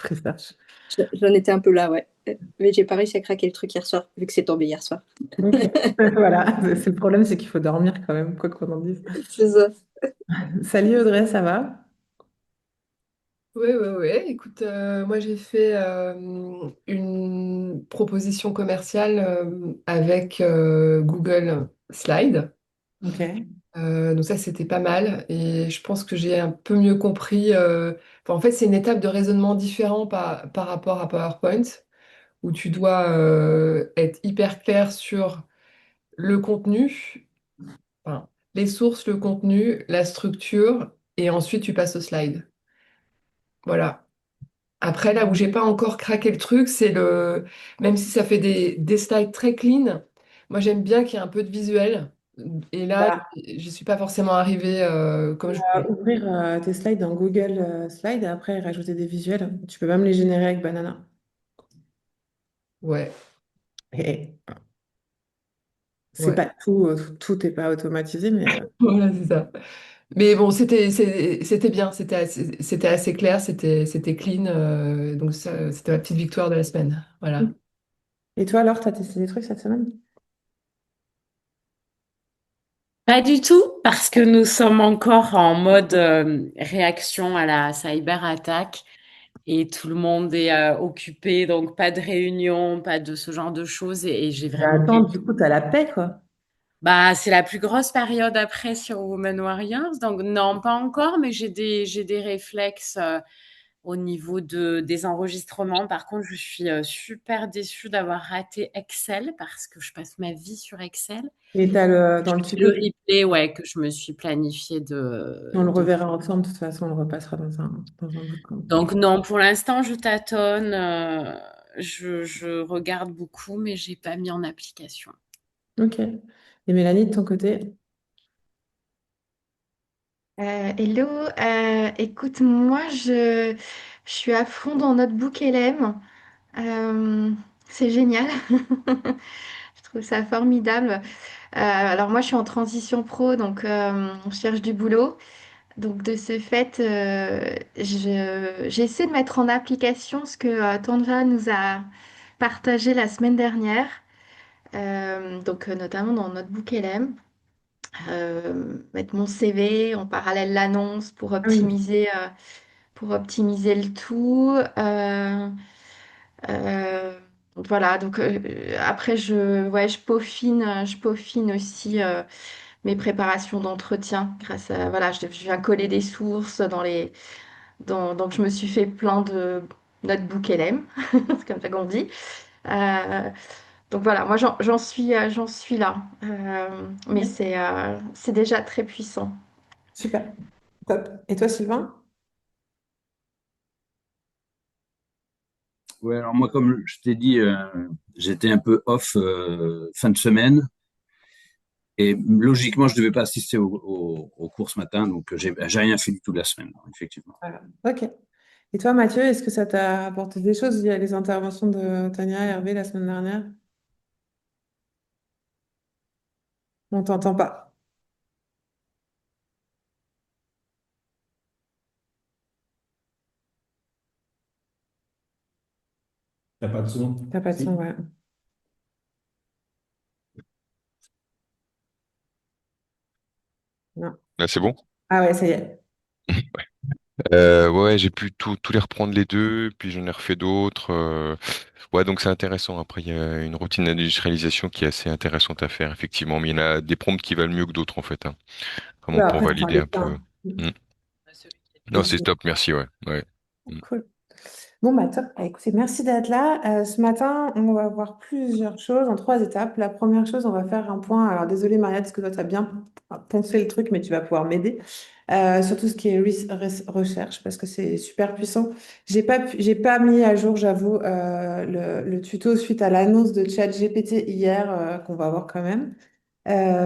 Research. J'en étais un peu là, ouais. Mais j'ai pas réussi à craquer le truc hier soir, vu que c'est tombé hier soir. Ok. Voilà, c'est le problème, c'est qu'il faut dormir quand même, quoi qu'on en dise. C'est ça. Salut Audrey, ça va? Oui, oui, oui. Écoute, moi j'ai fait une proposition commerciale avec Google Slide. Ok. Donc ça, c'était pas mal. Et je pense que j'ai un peu mieux compris. Enfin, en fait, c'est une étape de raisonnement différent par rapport à PowerPoint, où tu dois être hyper clair sur le contenu, enfin, les sources, le contenu, la structure, et ensuite tu passes au slide. Voilà. Après, là où j'ai pas encore craqué le truc, c'est même si ça fait des slides très clean, moi j'aime bien qu'il y ait un peu de visuel. Et là, Bah, je suis pas forcément arrivée comme je voulais. ouvrir tes slides dans Google Slides et après rajouter des visuels. Tu peux même les générer avec Banana. Ouais, Et c'est ouais, pas tout, tout n'est pas automatisé, mais voilà, c'est ça. Mais bon, c'était bien, c'était assez clair, c'était clean. Donc c'était ma petite victoire de la semaine. Voilà. et toi alors, tu as testé des trucs cette semaine? Pas du tout, parce que nous sommes encore en mode réaction à la cyberattaque et tout le monde est occupé, donc pas de réunion, pas de ce genre de choses. Et j'ai Bah, vraiment attends, du coup, tu as la paix, quoi. Bah, c'est la plus grosse période après sur Women Warriors, donc non, pas encore, mais j'ai des réflexes au niveau des enregistrements. Par contre, je suis super déçue d'avoir raté Excel parce que je passe ma vie sur Excel. Et dans le Le tuto, replay, ouais, que je me suis planifié on le de... reverra ensemble, de toute façon, on le repassera dans un bootcamp. Donc non, pour l'instant, je tâtonne, je regarde beaucoup, mais j'ai pas mis en application. Ok. Et Mélanie, de ton côté? Hello, écoute, moi je suis à fond dans Notebook LM. Euh, c'est génial, je trouve ça formidable. Alors moi je suis en transition pro, donc on cherche du boulot. Donc de ce fait, j'essaie de mettre en application ce que Tandja nous a partagé la semaine dernière, notamment dans Notebook LM. Mettre mon CV en parallèle l'annonce Ah oui. pour optimiser le tout. Euh, voilà, après je peaufine aussi mes préparations d'entretien grâce à voilà, je viens coller des sources donc je me suis fait plein de notebook LM, c'est comme ça qu'on dit. Euh, donc voilà, moi j'en suis là. Mais Ok. c'est déjà très puissant. Super. Top. Et toi, Sylvain? Ouais, alors moi, comme je t'ai dit, j'étais un peu off fin de semaine et logiquement, je ne devais pas assister au cours ce matin, donc j'ai rien fait du tout de la semaine, effectivement. Voilà. Ok. Et toi, Mathieu, est-ce que ça t'a apporté des choses via les interventions de Tania et Hervé la semaine dernière? On t'entend pas. T'as pas de son? T'as pas de son, Si. ouais. Non. Là, c'est bon? Ah ouais, ça y est. Ouais, j'ai pu tous les reprendre les deux, puis j'en ai refait d'autres. Ouais, donc c'est intéressant. Après, il y a une routine d'industrialisation qui est assez intéressante à faire, effectivement. Mais il y en a des prompts qui valent mieux que d'autres, en fait, hein. Vraiment Bah, pour après, c'est un valider un peu. dessin. Mm. Et Non, c'est c'est top, merci, ouais. Ouais. Mm. cool. Bon, bah top. Bah, écoutez, merci d'être là. Ce matin, on va voir plusieurs choses en trois étapes. La première chose, on va faire un point. Alors, désolé, Maria, parce que toi, tu as bien pensé le truc, mais tu vas pouvoir m'aider sur tout ce qui est recherche, parce que c'est super puissant. J'ai pas mis à jour, j'avoue, le tuto suite à l'annonce de ChatGPT hier, qu'on va voir quand même,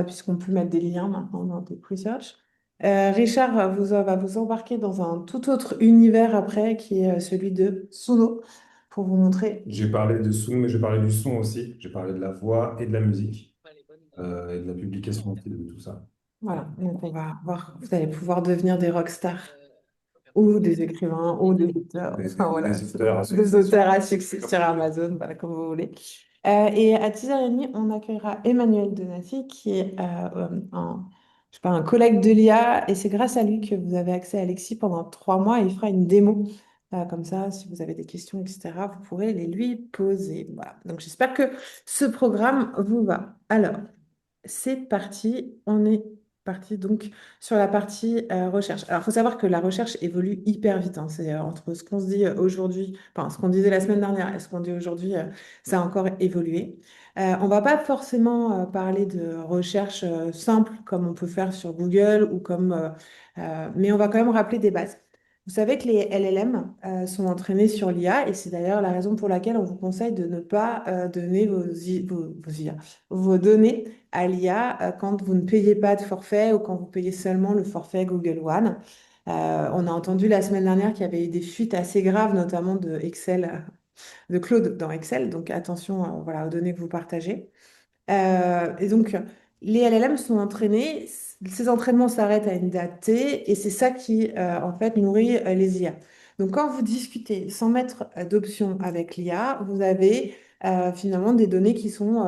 puisqu'on peut mettre des liens maintenant dans des research. Richard va vous embarquer dans un tout autre univers après, qui est celui de Suno, pour vous montrer. J'ai parlé de son, mais j'ai parlé du son aussi. J'ai parlé de la voix et de la musique, et de la publication aussi, de tout ça. Voilà, donc on va voir, vous allez pouvoir devenir des rockstars. ou des écrivains, ou des auteurs, enfin voilà, Des auteurs à des succès auteurs à succès sur Amazon, voilà, comme vous voulez. Et à 10h30, on accueillera Emmanuel Donati, qui est je sais pas, un collègue de l'IA, et c'est grâce à lui que vous avez accès à Alexis pendant 3 mois, et il fera une démo. Comme ça, si vous avez des questions, etc., vous pourrez les lui poser. Voilà. Donc j'espère que ce programme vous va. Alors, c'est parti. On est parti donc sur la partie recherche. Alors, il faut savoir que la recherche évolue hyper vite, hein. C'est entre ce qu'on se dit aujourd'hui, enfin, ce qu'on disait la semaine dernière et ce qu'on dit aujourd'hui, ça a encore évolué. On va pas forcément parler de recherche simple comme on peut faire sur Google ou mais on va quand même rappeler des bases. Vous savez que les LLM sont entraînés sur l'IA et c'est d'ailleurs la raison pour laquelle on vous conseille de ne pas donner vos données à l'IA quand vous ne payez pas de forfait ou quand vous payez seulement le forfait Google One. On a entendu la semaine dernière qu'il y avait eu des fuites assez graves, notamment de Excel, de Claude dans Excel. Donc attention, voilà, aux données que vous partagez. Et donc, les LLM sont entraînés, ces entraînements s'arrêtent à une date T, et c'est ça qui, en fait, nourrit les IA. Donc, quand vous discutez sans mettre d'option avec l'IA, vous avez finalement des données qui sont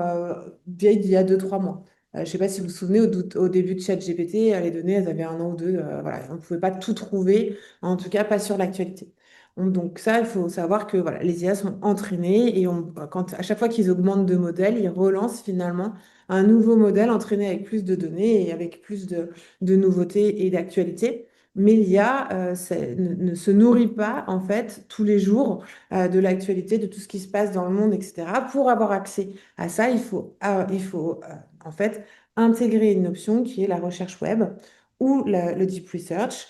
vieilles d'il y a 2, 3 mois. Je ne sais pas si vous vous souvenez, au début de ChatGPT, les données, elles avaient 1 an ou 2. Voilà, on ne pouvait pas tout trouver, en tout cas pas sur l'actualité. Donc ça, il faut savoir que voilà, les IA sont entraînées et à chaque fois qu'ils augmentent de modèles, ils relancent finalement un nouveau modèle entraîné avec plus de données et avec plus de nouveautés et d'actualités. Mais l'IA ne se nourrit pas en fait tous les jours de l'actualité, de tout ce qui se passe dans le monde, etc. Pour avoir accès à ça, il faut en fait intégrer une option qui est la recherche web ou le deep research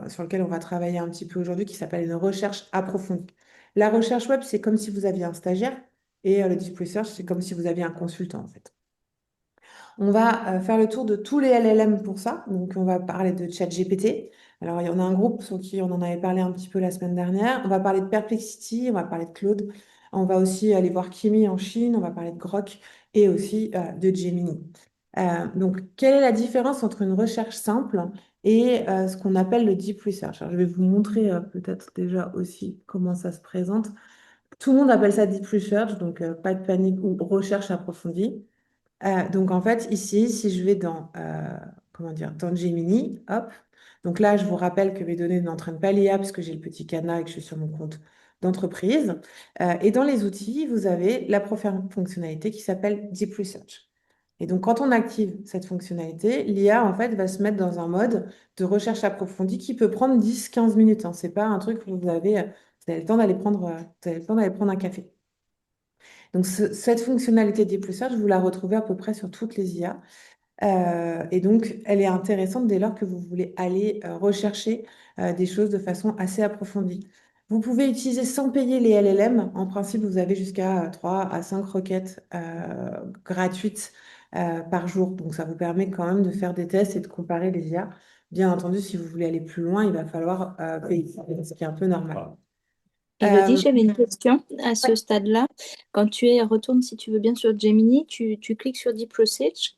sur lequel on va travailler un petit peu aujourd'hui, qui s'appelle une recherche approfondie. La recherche web, c'est comme si vous aviez un stagiaire et le deep research, c'est comme si vous aviez un consultant en fait. On va faire le tour de tous les LLM pour ça. Donc, on va parler de ChatGPT. Alors, il y en a un groupe sur qui on en avait parlé un petit peu la semaine dernière. On va parler de Perplexity, on va parler de Claude. On va aussi aller voir Kimi en Chine, on va parler de Grok et aussi de Gemini. Donc, quelle est la différence entre une recherche simple et ce qu'on appelle le deep research? Alors, je vais vous montrer peut-être déjà aussi comment ça se présente. Tout le monde appelle ça deep research, donc pas de panique ou recherche approfondie. Donc en fait, ici, si je vais comment dire, dans Gemini, hop, donc là, je vous rappelle que mes données n'entraînent pas l'IA puisque j'ai le petit cadenas et que je suis sur mon compte d'entreprise. Et dans les outils, vous avez la première fonctionnalité qui s'appelle Deep Research. Et donc, quand on active cette fonctionnalité, l'IA, en fait, va se mettre dans un mode de recherche approfondie qui peut prendre 10, 15 minutes, hein. C'est pas un truc où vous avez le temps d'aller prendre un café. Donc, cette fonctionnalité Deep Research, vous la retrouvez à peu près sur toutes les IA. Et donc, elle est intéressante dès lors que vous voulez aller rechercher des choses de façon assez approfondie. Vous pouvez utiliser sans payer les LLM. En principe, vous avez jusqu'à 3 à 5 requêtes gratuites par jour. Donc, ça vous permet quand même de faire des tests et de comparer les IA. Bien entendu, si vous voulez aller plus loin, il va falloir payer, ce qui est un peu normal. Elodie, Euh, j'avais une question à ce ouais, stade-là. Quand retournes si tu veux bien sur Gemini, tu cliques sur Deep Research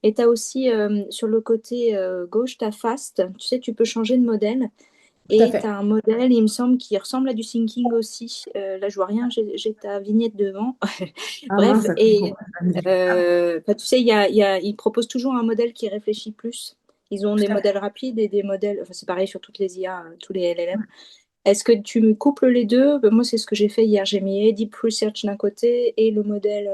et tu as aussi sur le côté gauche, tu as Fast. Tu sais, tu peux changer de modèle tout à et tu fait. as un modèle, il me semble, qui ressemble à du thinking aussi. Là, je vois rien, j'ai ta vignette devant. Ah Bref, mince, ça coupe et pour la musique. Ah, tu sais, ils proposent toujours un modèle qui réfléchit plus. Ils ont des tout à fait. modèles rapides et des modèles, enfin, c'est pareil sur toutes les IA, tous les LLM. Est-ce que tu me couples les deux? Ben, moi, c'est ce que j'ai fait hier. J'ai mis Deep Research d'un côté et le modèle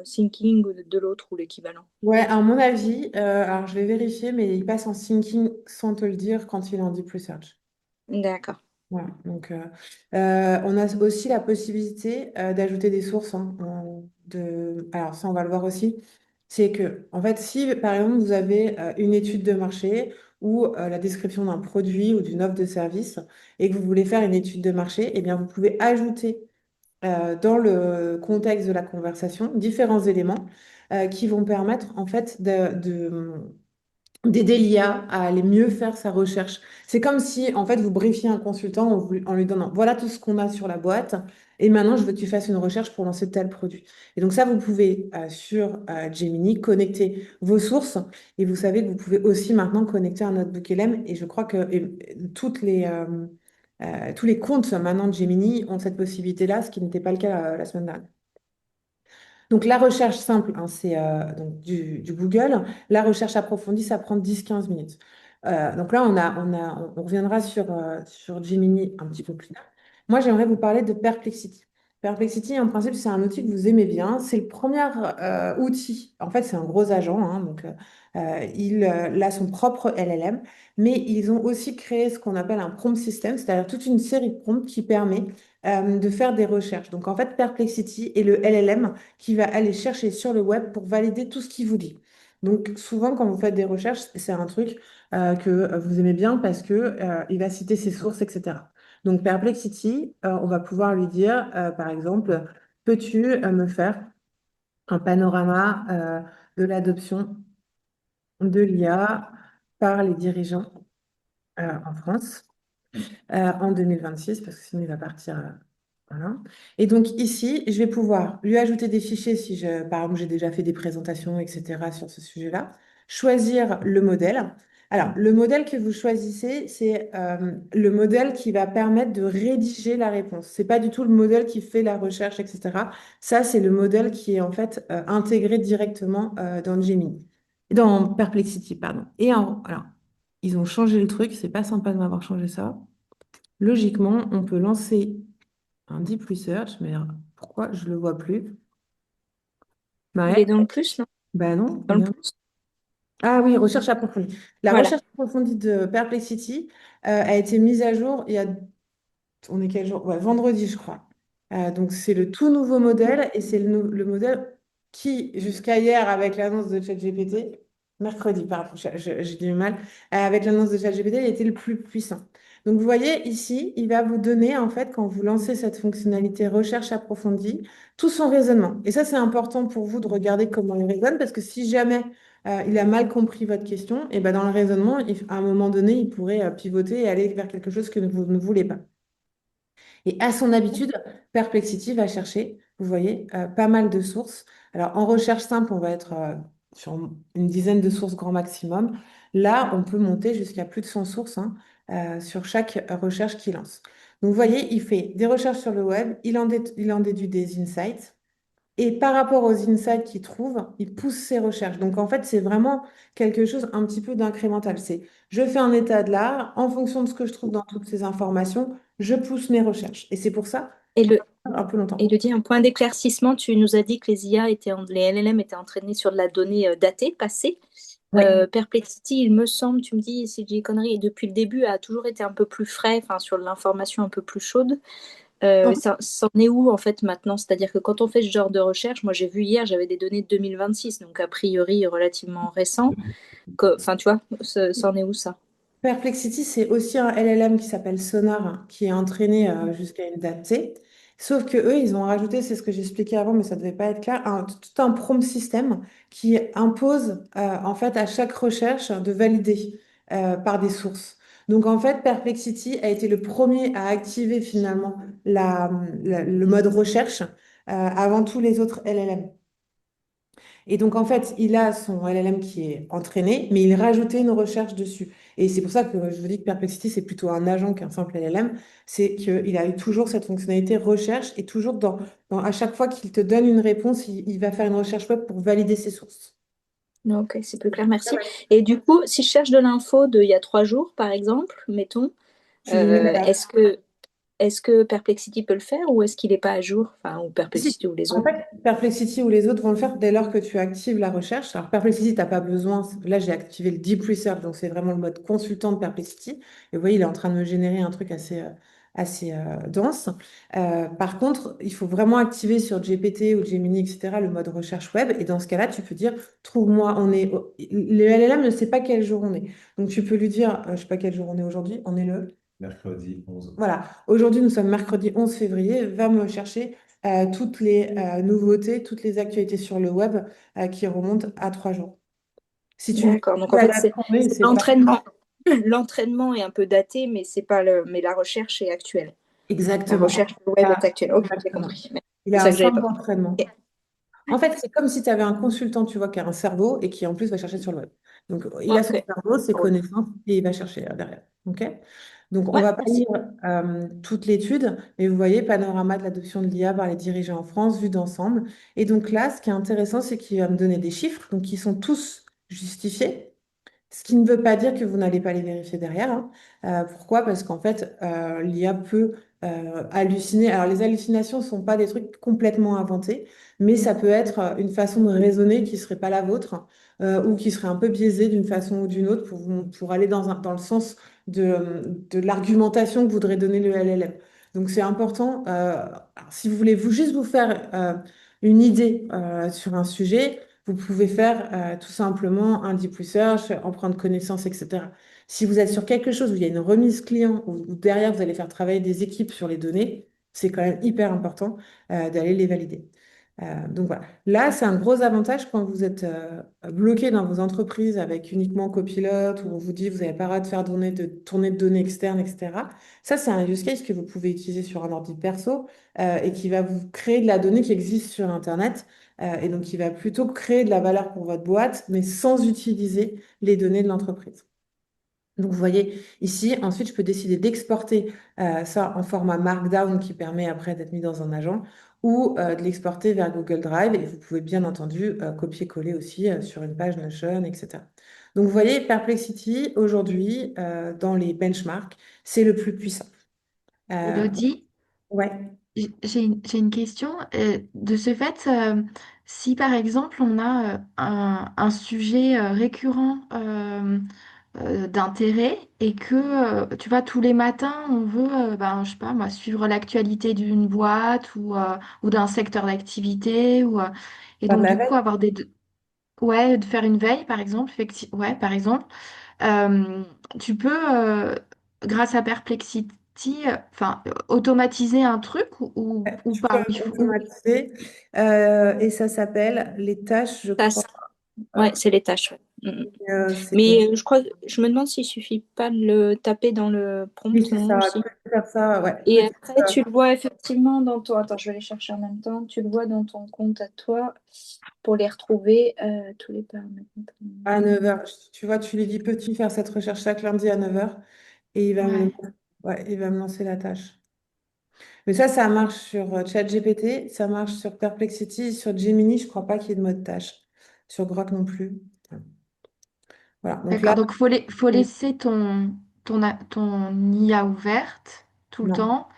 Thinking de l'autre ou l'équivalent. Ouais, à mon avis, alors je vais vérifier, mais il passe en thinking sans te le dire quand il est en deep research. D'accord. Voilà. Donc, on a aussi la possibilité d'ajouter des sources, hein, alors ça, on va le voir aussi. C'est que, en fait, si par exemple vous avez une étude de marché ou la description d'un produit ou d'une offre de service et que vous voulez faire une étude de marché, eh bien, vous pouvez ajouter dans le contexte de la conversation différents éléments qui vont permettre en fait d'aider l'IA à aller mieux faire sa recherche. C'est comme si, en fait, vous briefiez un consultant en lui donnant, voilà tout ce qu'on a sur la boîte, et maintenant, je veux que tu fasses une recherche pour lancer tel produit. Et donc ça, vous pouvez, sur Gemini, connecter vos sources, et vous savez que vous pouvez aussi maintenant connecter un notebook LM, et je crois que tous les comptes maintenant de Gemini ont cette possibilité-là, ce qui n'était pas le cas la semaine dernière. Donc, la recherche simple, hein, c'est donc du Google. La recherche approfondie, ça prend 10-15 minutes. Donc là, on reviendra sur Gemini un petit peu plus tard. Moi, j'aimerais vous parler de Perplexity. Perplexity, en principe, c'est un outil que vous aimez bien. C'est le premier outil. En fait, c'est un gros agent, hein, donc il a son propre LLM, mais ils ont aussi créé ce qu'on appelle un prompt system, c'est-à-dire toute une série de prompts qui permet de faire des recherches. Donc, en fait, Perplexity est le LLM qui va aller chercher sur le web pour valider tout ce qu'il vous dit. Donc, souvent, quand vous faites des recherches, c'est un truc que vous aimez bien parce que il va citer ses sources, etc. Donc, Perplexity, on va pouvoir lui dire, par exemple, peux-tu me faire un panorama de l'adoption de l'IA par les dirigeants en France en 2026, parce que sinon il va partir. Voilà. Et donc ici, je vais pouvoir lui ajouter des fichiers si par exemple, j'ai déjà fait des présentations, etc. sur ce sujet-là. Choisir le modèle. Alors, le modèle que vous choisissez, c'est le modèle qui va permettre de rédiger la réponse. C'est pas du tout le modèle qui fait la recherche, etc. Ça, c'est le modèle qui est en fait intégré directement dans Gemini, dans Perplexity, pardon. Alors, ils ont changé le truc. C'est pas sympa de m'avoir changé ça. Logiquement, on peut lancer un deep research, mais pourquoi je le vois plus? Il est Ouais, dans le plus, non? ben non, Dans le plus. Ah oui, recherche approfondie. La Voilà. recherche approfondie de Perplexity a été mise à jour il y a, on est quel jour? Ouais, vendredi, je crois. Donc c'est le tout nouveau modèle et c'est le modèle qui, jusqu'à hier, avec l'annonce de ChatGPT, mercredi, pardon, j'ai du mal, avec l'annonce de ChatGPT, il était le plus puissant. Donc vous voyez ici, il va vous donner, en fait, quand vous lancez cette fonctionnalité recherche approfondie, tout son raisonnement. Et ça, c'est important pour vous de regarder comment il raisonne, parce que si jamais il a mal compris votre question, et ben dans le raisonnement, à un moment donné, il pourrait pivoter et aller vers quelque chose que vous ne voulez pas. Et à son habitude, Perplexity va chercher, vous voyez, pas mal de sources. Alors, en recherche simple, on va être sur une dizaine de sources grand maximum. Là, on peut monter jusqu'à plus de 100 sources, hein, sur chaque recherche qu'il lance. Donc, vous voyez, il fait des recherches sur le web, il en déduit des insights. Et par rapport aux insights qu'il trouve, il pousse ses recherches. Donc en fait, c'est vraiment quelque chose un petit peu d'incrémental. C'est je fais un état de l'art, en fonction de ce que je trouve dans toutes ces informations, je pousse mes recherches. Et c'est pour ça Et le, un peu longtemps. Elodie, un point d'éclaircissement, tu nous as dit que les LLM étaient entraînés sur de la donnée datée, passée. Oui. Perplexity, il me semble, tu me dis si je dis conneries, depuis le début a toujours été un peu plus frais, enfin sur l'information un peu plus chaude. Ça en est où en fait maintenant? C'est-à-dire que quand on fait ce genre de recherche, moi j'ai vu hier, j'avais des données de 2026, donc a priori relativement récent. Enfin, tu vois, ça en est où ça? Perplexity, c'est aussi un LLM qui s'appelle Sonar, hein, qui est entraîné jusqu'à une date T. Sauf que eux, ils ont rajouté, c'est ce que j'expliquais avant, mais ça ne devait pas être clair, tout un prompt système qui impose en fait à chaque recherche de valider par des sources. Donc en fait, Perplexity a été le premier à activer finalement le mode recherche avant tous les autres LLM. Et donc, en fait, il a son LLM qui est entraîné, mais il rajoutait une recherche dessus. Et c'est pour ça que je vous dis que Perplexity, c'est plutôt un agent qu'un simple LLM. C'est qu'il a eu toujours cette fonctionnalité recherche et toujours à chaque fois qu'il te donne une réponse, il va faire une recherche web pour valider ses sources. Non, ok, c'est plus clair, merci. Et du coup, si je cherche de l'info d'il y a 3 jours, par exemple, mettons, Tu lui mets est-ce que Perplexity peut le faire ou est-ce qu'il n'est pas à jour? Enfin, ou Si. Perplexity ou les En autres. fait, Perplexity ou les autres vont le faire dès lors que tu actives la recherche. Alors, Perplexity, tu n'as pas besoin. Là, j'ai activé le Deep Research, donc c'est vraiment le mode consultant de Perplexity. Et vous voyez, il est en train de me générer un truc assez dense. Par contre, il faut vraiment activer sur GPT ou Gemini, etc., le mode recherche web. Et dans ce cas-là, tu peux dire, trouve-moi, le LLM ne sait pas quel jour on est. Donc, tu peux lui dire, je ne sais pas quel jour on est aujourd'hui, on est le... Mercredi 11. Voilà, aujourd'hui nous sommes mercredi 11 février, va me chercher toutes les nouveautés, toutes les actualités sur le web qui remontent à 3 jours. Si tu D'accord. Donc en vas fait, l'apprendre, c'est c'est pas l'entraînement. L'entraînement est un peu daté, mais c'est pas mais la recherche est actuelle. La exactement. recherche sur le web Ah, est actuelle. Ok, j'ai exactement. compris. Il C'est a ça un que j'avais pas simple compris. entraînement. Ok. En fait, c'est comme si tu avais un consultant, tu vois, qui a un cerveau et qui en plus va chercher sur le web. Donc, il a son Ok. cerveau, ses Drôle. connaissances et il va chercher derrière. OK? Donc, on Ouais, va pas merci. lire toute l'étude, mais vous voyez, panorama de l'adoption de l'IA par les dirigeants en France, vu d'ensemble. Et donc là, ce qui est intéressant, c'est qu'il va me donner des chiffres, donc qui sont tous justifiés. Ce qui ne veut pas dire que vous n'allez pas les vérifier derrière, hein. Pourquoi? Parce qu'en fait, l'IA peut halluciner. Alors, les hallucinations ne sont pas des trucs complètement inventés, mais ça peut être une façon de raisonner qui ne serait pas la vôtre ou qui serait un peu biaisée d'une façon ou d'une autre pour aller dans le sens de l'argumentation que voudrait donner le LLM. Donc, c'est important. Alors, si vous voulez juste vous faire une idée sur un sujet, vous pouvez faire tout simplement un deep research, en prendre connaissance, etc. Si vous êtes sur quelque chose où il y a une remise client, où derrière vous allez faire travailler des équipes sur les données, c'est quand même hyper important d'aller les valider. Donc voilà. Là, c'est un gros avantage quand vous êtes bloqué dans vos entreprises avec uniquement copilote, où on vous dit vous n'avez pas le droit de faire tourner de données externes, etc. Ça, c'est un use case que vous pouvez utiliser sur un ordi perso et qui va vous créer de la donnée qui existe sur Internet et donc, il va plutôt créer de la valeur pour votre boîte, mais sans utiliser les données de l'entreprise. Donc, vous voyez ici, ensuite, je peux décider d'exporter ça en format Markdown qui permet après d'être mis dans un agent ou de l'exporter vers Google Drive. Et vous pouvez bien entendu copier-coller aussi sur une page Notion, etc. Donc, vous voyez, Perplexity, aujourd'hui, dans les benchmarks, c'est le plus puissant. Euh, Elodie, ouais. j'ai une question. De ce fait, si par exemple on a un sujet récurrent d'intérêt et que, tu vois, tous les matins on veut, ben, je sais pas moi, suivre l'actualité d'une boîte ou d'un secteur d'activité, et Faire de donc la du coup veille. avoir ouais, de faire une veille par exemple, ouais, par exemple. Euh, Tu peux, grâce à Perplexity, enfin, automatiser un truc ou Tu peux pas? automatiser et ça s'appelle les tâches, je Tâches. crois. Ouais, c'est les tâches. Ouais. C'est Mais je me demande s'il suffit pas de le taper dans le oui, prompt, c'est non ça. Tu aussi. peux faire ça, ouais. Et Peut-être après, tu le vois effectivement dans ton. Attends, je vais les chercher en même temps. Tu le vois dans ton compte à toi pour les retrouver tous les paramètres. à 9h. Tu vois, tu lui dis, peux-tu faire cette recherche chaque lundi à 9h? Et Ouais. ouais, il va me lancer la tâche. Mais ça marche sur ChatGPT, ça marche sur Perplexity, sur Gemini, je crois pas qu'il y ait de mode tâche. Sur Grok non plus. Voilà. Donc D'accord, là, donc faut laisser ton IA ouverte tout le non. temps.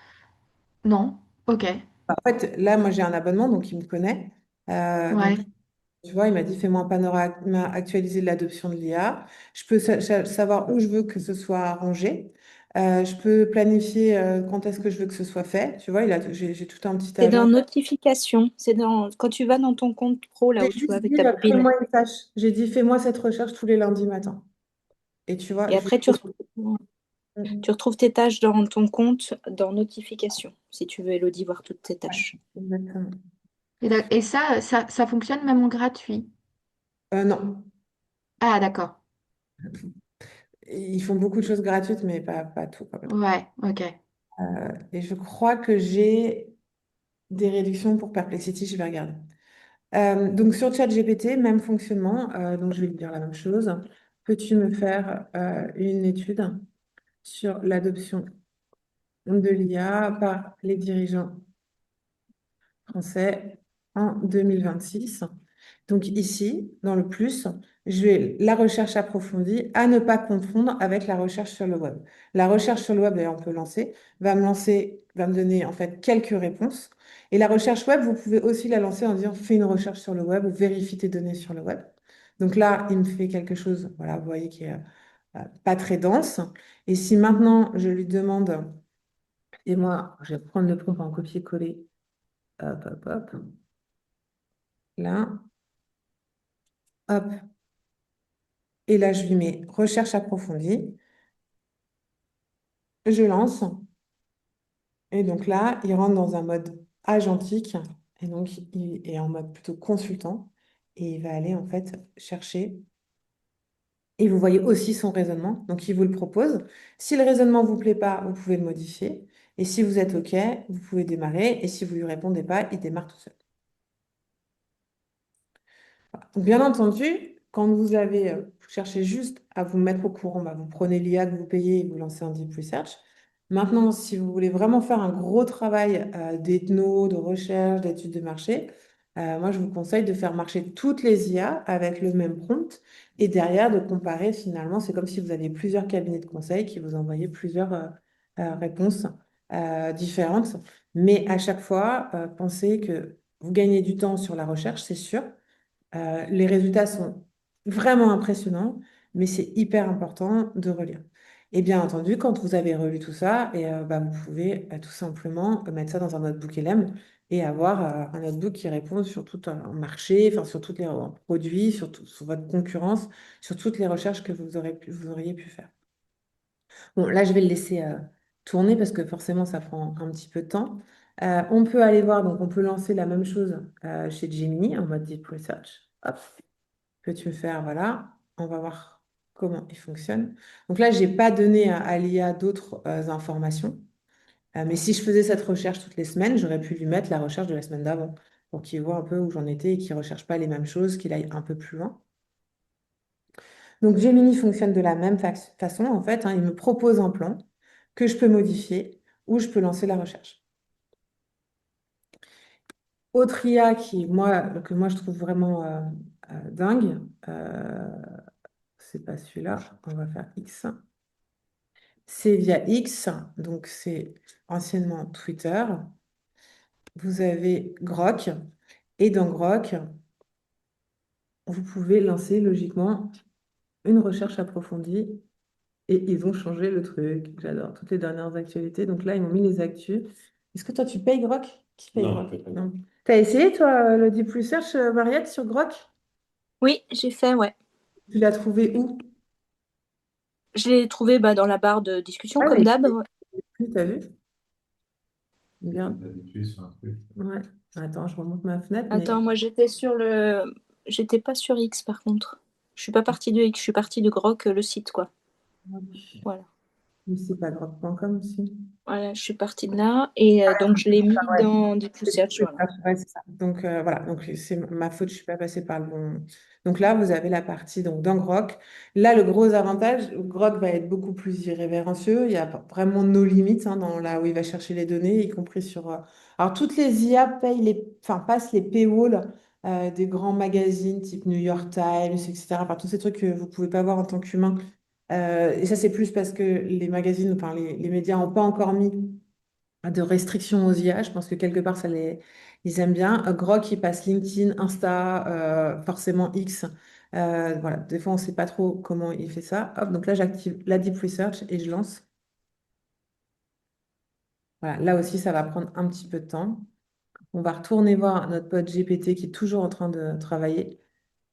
Non? Ok. En fait, là, moi, j'ai un abonnement, donc il me connaît. Donc, Ouais. tu vois, il m'a dit, fais-moi un panorama actualisé de l'adoption de l'IA. Je peux savoir où je veux que ce soit rangé. Je peux planifier quand est-ce que je veux que ce soit fait. Tu vois, j'ai tout un petit C'est dans agenda. notification. C'est dans quand tu vas dans ton compte pro, là J'ai où tu vas juste avec dit, ta bobine. crée-moi une tâche. J'ai dit, fais-moi cette recherche tous les lundis matin. Et tu vois, Et après, tu retrouves tes tâches dans ton compte dans notification, si tu veux, Elodie, voir toutes tes Ouais, tâches. exactement. Et ça fonctionne même en gratuit. Non. Ah, d'accord. Ils font beaucoup de choses gratuites, mais pas tout quand même. Ouais, ok. Et je crois que j'ai des réductions pour Perplexity, je vais regarder. Donc sur ChatGPT, même fonctionnement, donc je vais lui dire la même chose. Peux-tu me faire une étude sur l'adoption de l'IA par les dirigeants français en 2026? Donc ici, dans le plus, je vais la recherche approfondie à ne pas confondre avec la recherche sur le web. La recherche sur le web, d'ailleurs, on peut va me donner en fait quelques réponses. Et la recherche web, vous pouvez aussi la lancer en disant fais une recherche sur le web ou vérifie tes données sur le web. Donc là, il me fait quelque chose, voilà, vous voyez, qui est pas très dense. Et si maintenant je lui demande, et moi, je vais prendre le prompt en copier-coller, hop, hop, hop, là, hop. Et là, je lui mets recherche approfondie. Je lance. Et donc là, il rentre dans un mode agentique. Et donc, il est en mode plutôt consultant. Et il va aller en fait chercher Et vous voyez aussi son raisonnement. Donc, il vous le propose. Si le raisonnement ne vous plaît pas, vous pouvez le modifier. Et si vous êtes OK, vous pouvez démarrer. Et si vous ne lui répondez pas, il démarre tout seul. Donc, bien entendu, quand vous cherchez juste à vous mettre au courant, bah, vous prenez l'IA que vous payez et vous lancez un deep research. Maintenant, si vous voulez vraiment faire un gros travail d'ethno, de recherche, d'études de marché, moi, je vous conseille de faire marcher toutes les IA avec le même prompt et derrière de comparer finalement. C'est comme si vous aviez plusieurs cabinets de conseil qui vous envoyaient plusieurs réponses différentes. Mais à chaque fois, pensez que vous gagnez du temps sur la recherche, c'est sûr. Les résultats sont vraiment impressionnants, mais c'est hyper important de relire. Et bien entendu, quand vous avez relu tout ça, bah, vous pouvez tout simplement mettre ça dans un notebook LM et avoir un notebook qui répond sur tout un marché, enfin, sur tous les produits, sur votre concurrence, sur toutes les recherches que vous auriez pu faire. Bon, là, je vais le laisser tourner parce que forcément, ça prend un petit peu de temps. On peut aller voir, donc on peut lancer la même chose chez Gemini en mode Deep Research. Hop, peux-tu me faire, voilà, on va voir comment il fonctionne. Donc là, je n'ai pas donné à l'IA d'autres informations. Mais si je faisais cette recherche toutes les semaines, j'aurais pu lui mettre la recherche de la semaine d'avant pour qu'il voit un peu où j'en étais et qu'il ne recherche pas les mêmes choses, qu'il aille un peu plus loin. Donc Gemini fonctionne de la même façon, en fait, hein. Il me propose un plan que je peux modifier ou je peux lancer la recherche. Autre IA que moi je trouve vraiment dingue, c'est pas celui-là, on va faire X. C'est via X, donc c'est anciennement Twitter. Vous avez Grok, et dans Grok, vous pouvez lancer logiquement une recherche approfondie. Et ils ont changé le truc. J'adore toutes les dernières actualités. Donc là, ils m'ont mis les actus. Est-ce que toi, tu payes Grok? Qui paye Non, Grok? peut-être pas. Non. T'as essayé, toi, le Deep Research, Mariette, sur Grok? Oui, j'ai fait, ouais. Tu l'as trouvé où? Je l'ai trouvé dans la barre de discussion, Ah, comme mais d'hab. Ouais. t'as vu? Bien. Habitué sur un truc. Ouais. Attends, je remonte ma fenêtre, mais Attends, moi j'étais pas sur X par contre. Je suis pas partie de X, je suis partie de Grok, le site, quoi. Voilà. mais c'est pas grok.com aussi. Voilà, je suis partie de là et donc je l'ai mis dans Deep Research, voilà. Ouais, c'est ça. Donc voilà, donc c'est ma faute, je suis pas passée par le bon. Donc là, vous avez la partie donc dans Grok. Là, le gros avantage, Grok va être beaucoup plus irrévérencieux. Il y a vraiment nos limites hein, dans là où il va chercher les données, y compris sur. Alors toutes les IA passent les paywalls des grands magazines type New York Times, etc. Enfin, tous ces trucs que vous pouvez pas voir en tant qu'humain. Et ça, c'est plus parce que les magazines, enfin les médias n'ont pas encore mis de restrictions aux IA. Je pense que quelque part, ils aiment bien. Grok, il passe LinkedIn, Insta, forcément X. Voilà, des fois, on ne sait pas trop comment il fait ça. Hop, donc là, j'active la Deep Research et je lance. Voilà, là aussi, ça va prendre un petit peu de temps. On va retourner voir notre pote GPT qui est toujours en train de travailler.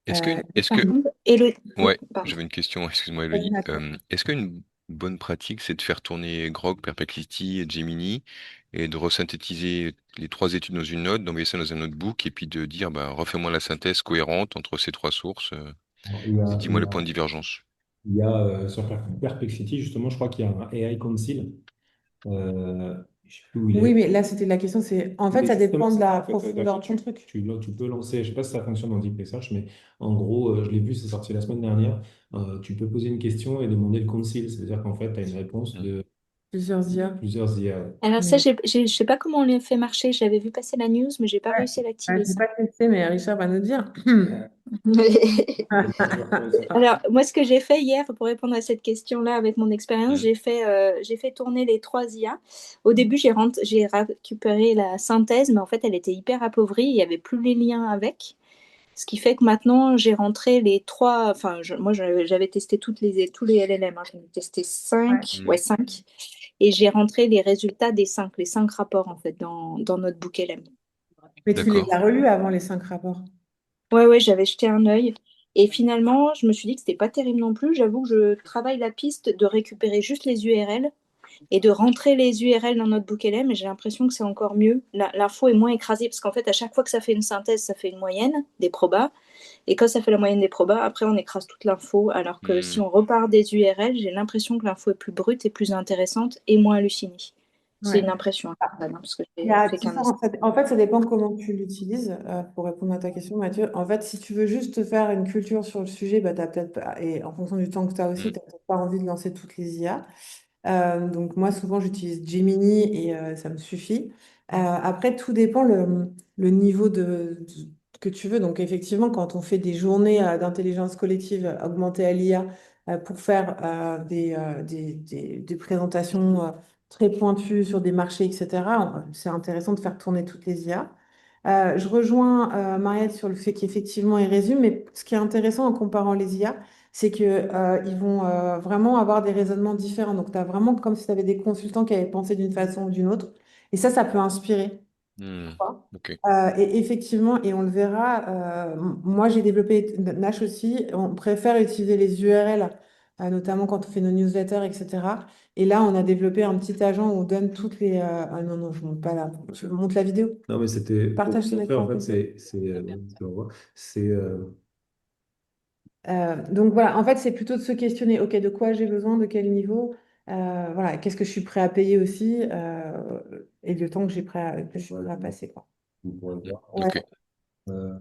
Est-ce Par que, contre, et le... ouais, Pardon. j'avais une question, excuse-moi Vas-y, Elodie. Nathan. Est-ce qu'une bonne pratique, c'est de faire tourner Grok, Perplexity et Gemini et de resynthétiser les trois études dans une note, d'envoyer ça dans un notebook et puis de dire, bah, refais-moi la synthèse cohérente entre ces trois sources Alors, et dis-moi le point de divergence. sur Perplexity, justement, je crois qu'il y a un AI Council. Je sais plus où il Oui, est. mais là, c'était la question, c'est en fait, Mais ça justement, dépend de c'est ça, la en fait, profondeur de ton truc. tu peux lancer, je ne sais pas si ça fonctionne dans Deep Research, mais en gros, je l'ai vu, c'est sorti la semaine dernière. Tu peux poser une question et demander le concile, c'est-à-dire qu'en fait, tu as une réponse de Plusieurs IA. plusieurs IA. Alors ça, Mais je sais pas comment on l'a fait marcher. J'avais vu passer la news, mais j'ai pas réussi à l'activer, j'ai ça. pas testé, mais Richard va nous dire. Alors, moi, ce que j'ai fait hier pour répondre à cette question-là avec mon expérience, Hmm. j'ai fait tourner les trois IA. Au début, j'ai récupéré la synthèse, mais en fait, elle était hyper appauvrie. Il n'y avait plus les liens avec. Ce qui fait que maintenant, j'ai rentré les trois. Enfin, moi, j'avais testé tous les LLM, hein. J'en ai testé Ouais. 5, ouais, 5. Et j'ai rentré les résultats des 5, les 5 rapports, en fait, dans notre book LM. Mais tu les D'accord. as relus avant les 5 rapports. Ouais, j'avais jeté un œil. Et finalement, je me suis dit que c'était pas terrible non plus. J'avoue que je travaille la piste de récupérer juste les URL et de rentrer les URL dans notre book LM. Et j'ai l'impression que c'est encore mieux. L'info est moins écrasée parce qu'en fait, à chaque fois que ça fait une synthèse, ça fait une moyenne des probas. Et quand ça fait la moyenne des probas, après, on écrase toute l'info. Alors que si Hmm. on repart des URL, j'ai l'impression que l'info est plus brute et plus intéressante et moins hallucinée. C'est Ouais. une impression, hein, parce que Il y j'ai a fait qu'un différents- ça- En fait, ça dépend comment tu l'utilises. Pour répondre à ta question, Mathieu. En fait, si tu veux juste faire une culture sur le sujet, bah, t'as peut-être pas, et en fonction du temps que tu as aussi, Hmm. tu n'as peut-être pas envie de lancer toutes les IA. Donc moi, souvent, j'utilise Gemini et ça me suffit. Après, tout dépend le niveau que tu veux. Donc effectivement, quand on fait des journées d'intelligence collective augmentée à l'IA pour faire des présentations très pointues sur des marchés, etc., c'est intéressant de faire tourner toutes les IA. Je rejoins Mariette sur le fait qu'effectivement, ils résument, mais ce qui est intéressant en comparant les IA, c'est que, ils vont vraiment avoir des raisonnements différents. Donc, tu as vraiment comme si tu avais des consultants qui avaient pensé d'une façon ou d'une autre. Et ça peut inspirer. Hmm. Quoi. Ok. Et effectivement, et on le verra, moi j'ai développé Nash aussi, on préfère utiliser les URL, notamment quand on fait nos newsletters, etc. Et là, on a développé un petit agent où on donne toutes les... Ah non, non, je ne montre pas là, je montre la vidéo. Non, mais c'était pour Partage ton montrer, en écran fait, complet. tu vois, c'est, Donc voilà, en fait, c'est plutôt de se questionner, ok, de quoi j'ai besoin, de quel niveau, voilà, qu'est-ce que je suis prêt à payer aussi, et le temps que je suis prêt à passer, quoi. vous pourrez le voir. Ouais. Ok.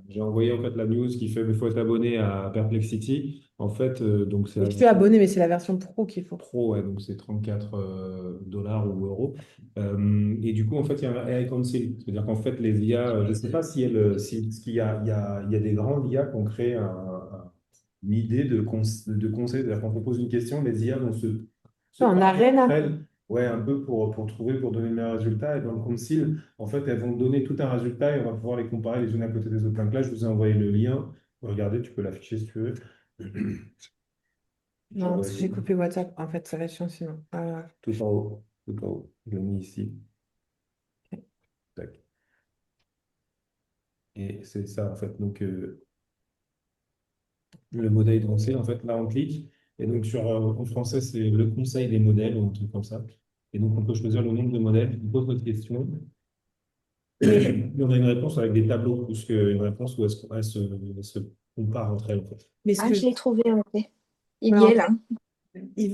J'ai envoyé en fait la news qui fait il faut être abonné à Perplexity. En fait, donc c'est Et la je suis version abonné, mais c'est la version pro qu'il faut. pro, ouais, donc c'est 34 dollars ou euros. Et du coup, en fait, il y a un AI Council. C'est-à-dire qu'en fait, les IA, je ne sais pas si, ce qu'il y a, il y a des grandes IA qui ont créé une idée de conseil. C'est-à-dire qu'on propose une question, les IA vont se On parler n'a entre à... elles, ouais, un peu pour trouver, pour donner le meilleur résultat. Et dans le Council, en fait, elles vont donner tout un résultat et on va pouvoir les comparer les unes à côté des autres. Donc là, je vous ai envoyé le lien. Regardez, tu peux l'afficher si tu veux. J'ai Non, envoyé j'ai coupé WhatsApp, en fait, ça va être chiant sinon. tout en haut. Tout en haut. Je l'ai mis ici. Ok. Tac. Et c'est ça, en fait. Donc, le modèle français, en fait, là, on clique. Et donc, en français, c'est le conseil des modèles ou un truc comme ça. Et donc, on peut choisir le nombre de modèles. On pose notre question. Mais, Et on a une réponse avec des tableaux, plus qu'une réponse où elles se comparent entre elles, en fait. mais ce Ah, que je l'ai trouvé, ok. Il mais y en est fait, là. il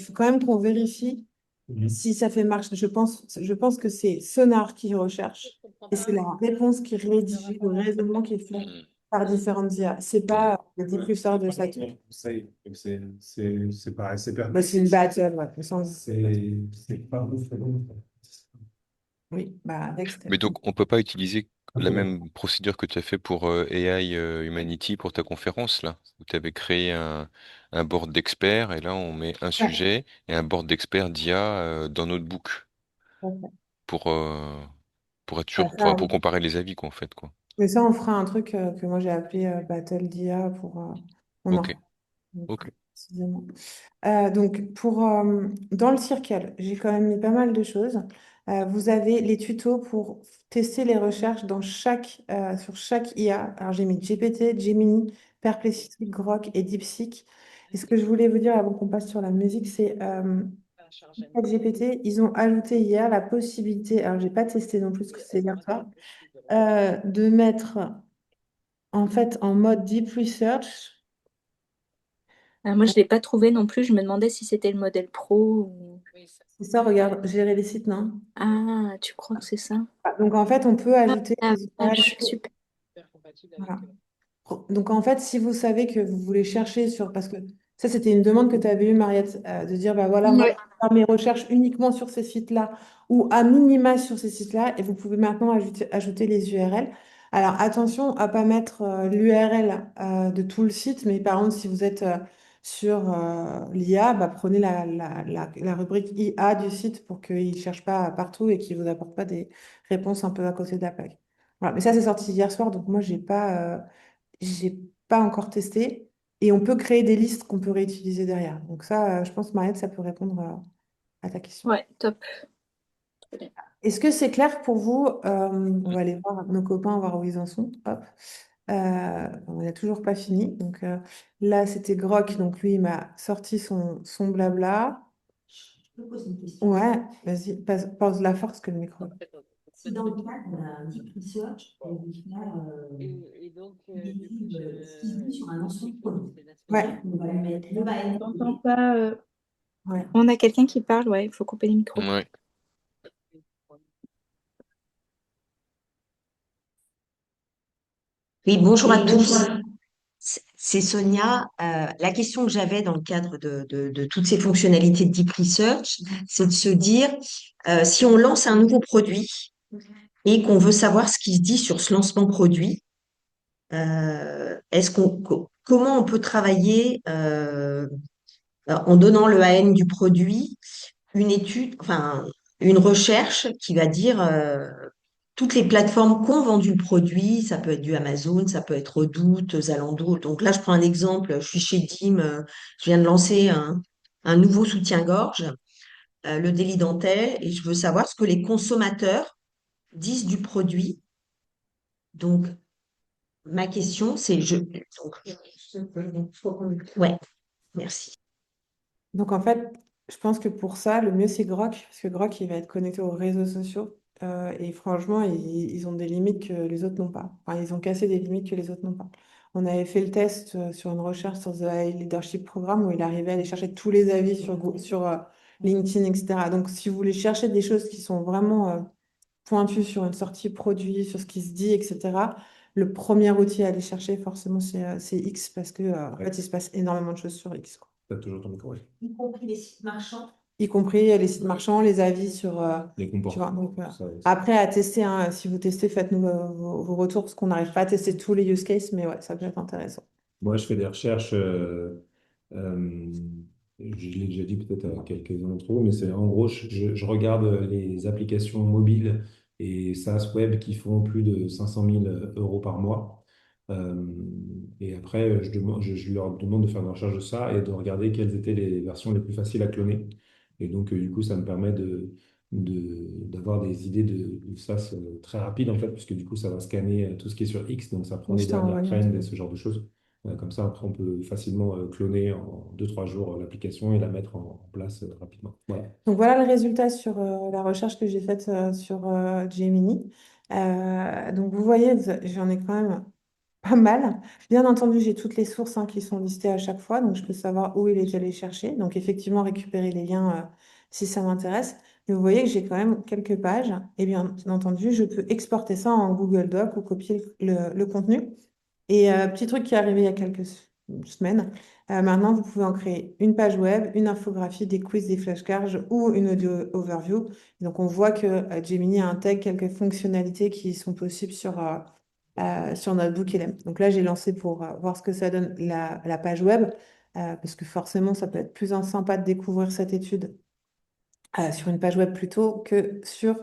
faut quand même qu'on vérifie Mhm. si ça fait marche. Je pense que c'est Sonar qui recherche et c'est la réponse qui est rédigée, le raisonnement qui est fait Hmm. par différentes IA. C'est Hmm. pas le diffuseur de Saturne. Conseil. Donc, c'est pareil, c'est Bah, c'est une battle, ouais, au sens- c'est pas ouf. Oui, bah, next. Mais donc, on peut pas utiliser la même procédure que tu as fait pour AI Humanity pour ta conférence, là, où tu avais créé un board d'experts, et là, on met un Ouais. sujet et un board d'experts d'IA dans notre book pour, euh, pour être sûr, Bah, enfin, ça, pour comparer les avis, quoi, en fait, quoi. mais ça, on fera un truc que moi j'ai appelé Battle d'IA pour. On Ok, en donc, ok. précisément. Donc, dans le circle, j'ai quand même mis pas mal de choses. Vous avez les tutos pour tester les recherches sur chaque IA. Alors, j'ai mis GPT, Gemini, Perplexity, Grok et DeepSeek. Et ce que je voulais vous dire avant qu'on passe sur la musique, c'est GPT, ils ont ajouté hier la possibilité, alors j'ai pas testé non plus ce que c'est hier soir, de mettre en fait en mode Deep Research. Ah, moi, je ne l'ai pas trouvé non plus. Je me demandais si c'était le modèle pro. C'est ça, regarde, gérer les sites, non? Ah, tu crois que c'est ça? Donc en fait, on peut Ah, ajouter la des vache, URL. super. Voilà. Donc en fait, si vous savez que vous voulez chercher sur, parce que ça c'était une demande que tu avais eue, Mariette, de dire, bah voilà, moi je Ouais. vais faire mes recherches uniquement sur ces sites-là ou à minima sur ces sites-là, et vous pouvez maintenant ajouter les URL. Alors attention à pas mettre l'URL de tout le site, mais par exemple, si vous êtes sur l'IA, bah, prenez la rubrique IA du site pour qu'il ne cherche pas partout et qu'il ne vous apporte pas des réponses un peu à côté de la plaque. Voilà. Mais ça, c'est sorti hier soir, donc moi, j'ai pas encore testé. Et on peut créer des listes qu'on peut réutiliser derrière. Donc ça, je pense, Mariette, ça peut répondre à ta question. Ouais, top. Est-ce que c'est clair pour vous? On va aller voir nos copains, voir où ils en sont. Hop. On n'a toujours pas fini. Donc là, c'était Grok. Donc lui, il m'a sorti son blabla. Je peux poser une question. Ouais, vas-y, pose la force que le micro. Si dans le cadre d'un deep research, on veut faire une étude, ce qui se dit sur un lancement de produit, Ouais, on va lui mettre le On bail. t'entend pas. ouais. On a quelqu'un qui parle, ouais, il faut couper les micros. Ouais. Oui, bonjour à tous. C'est Sonia. La question que j'avais dans le cadre de toutes ces fonctionnalités de Deep Research, c'est de se dire, si on lance un nouveau produit et qu'on veut savoir ce qui se dit sur ce lancement produit, comment on peut travailler en donnant le AN du produit, une étude, enfin une recherche qui va dire toutes les plateformes qui ont vendu le produit, ça peut être du Amazon, ça peut être Redoute, Zalando. Donc là, je prends un exemple, je suis chez Dim, je viens de lancer un nouveau soutien-gorge, le délit dentelle, et je veux savoir ce que les consommateurs disent du produit. Donc, ma question, c'est ouais, merci. Donc en fait, je pense que pour ça, le mieux c'est Grok, parce que Grok, il va être connecté aux réseaux sociaux. Et franchement, ils ont des limites que les autres n'ont pas. Enfin, ils ont cassé des limites que les autres n'ont pas. On avait fait le test sur une recherche sur The High Leadership Programme où il arrivait à aller chercher tous les avis sur LinkedIn, etc. Donc si vous voulez chercher des choses qui sont vraiment pointues sur une sortie produit, sur ce qui se dit, etc., le premier outil à aller chercher, forcément, c'est X parce que en fait, il se passe énormément de choses sur X, quoi. T'as toujours ton micro, oui. Y compris les sites marchands. Y compris les sites marchands, les avis sur. Les Tu vois, comportements. donc, Ça aussi. après, à tester, hein, si vous testez, faites-nous vos retours, parce qu'on n'arrive pas à tester tous les use cases, mais ouais, ça peut être intéressant. Moi, je fais des recherches, euh, je l'ai déjà dit peut-être à quelques-uns d'entre vous, mais c'est en gros, je regarde les applications mobiles et SaaS web qui font plus de 500 000 euros par mois. Euh, et après, je leur demande de faire une recherche de ça et de regarder quelles étaient les versions les plus faciles à cloner. Et donc, du coup, ça me permet d'avoir des idées de SaaS très rapides, en fait, puisque du coup, ça va scanner tout ce qui est sur X, donc ça prend Donc, les je t'ai dernières envoyé un trends et truc. ce genre de choses. Comme ça, après, on peut facilement cloner en 2 3 jours l'application et la mettre en place rapidement. Voilà. Donc, voilà le résultat sur la recherche que j'ai faite sur Gemini. Donc, vous voyez, j'en ai quand même pas mal. Bien entendu, j'ai toutes les sources hein, qui sont listées à chaque fois, donc je peux savoir où il est allé chercher. Donc, effectivement, récupérer les liens si ça m'intéresse. Mais vous voyez que j'ai quand même quelques pages. Et bien entendu, je peux exporter ça en Google Doc ou copier le contenu. Et petit truc qui est arrivé il y a quelques semaines, maintenant vous pouvez en créer une page web, une infographie, des quiz, des flashcards ou une audio overview. Donc on voit que Gemini intègre quelques fonctionnalités qui sont possibles sur notre book LM. Donc là j'ai lancé pour voir ce que ça donne la page web, parce que forcément ça peut être plus sympa de découvrir cette étude sur une page web plutôt que sur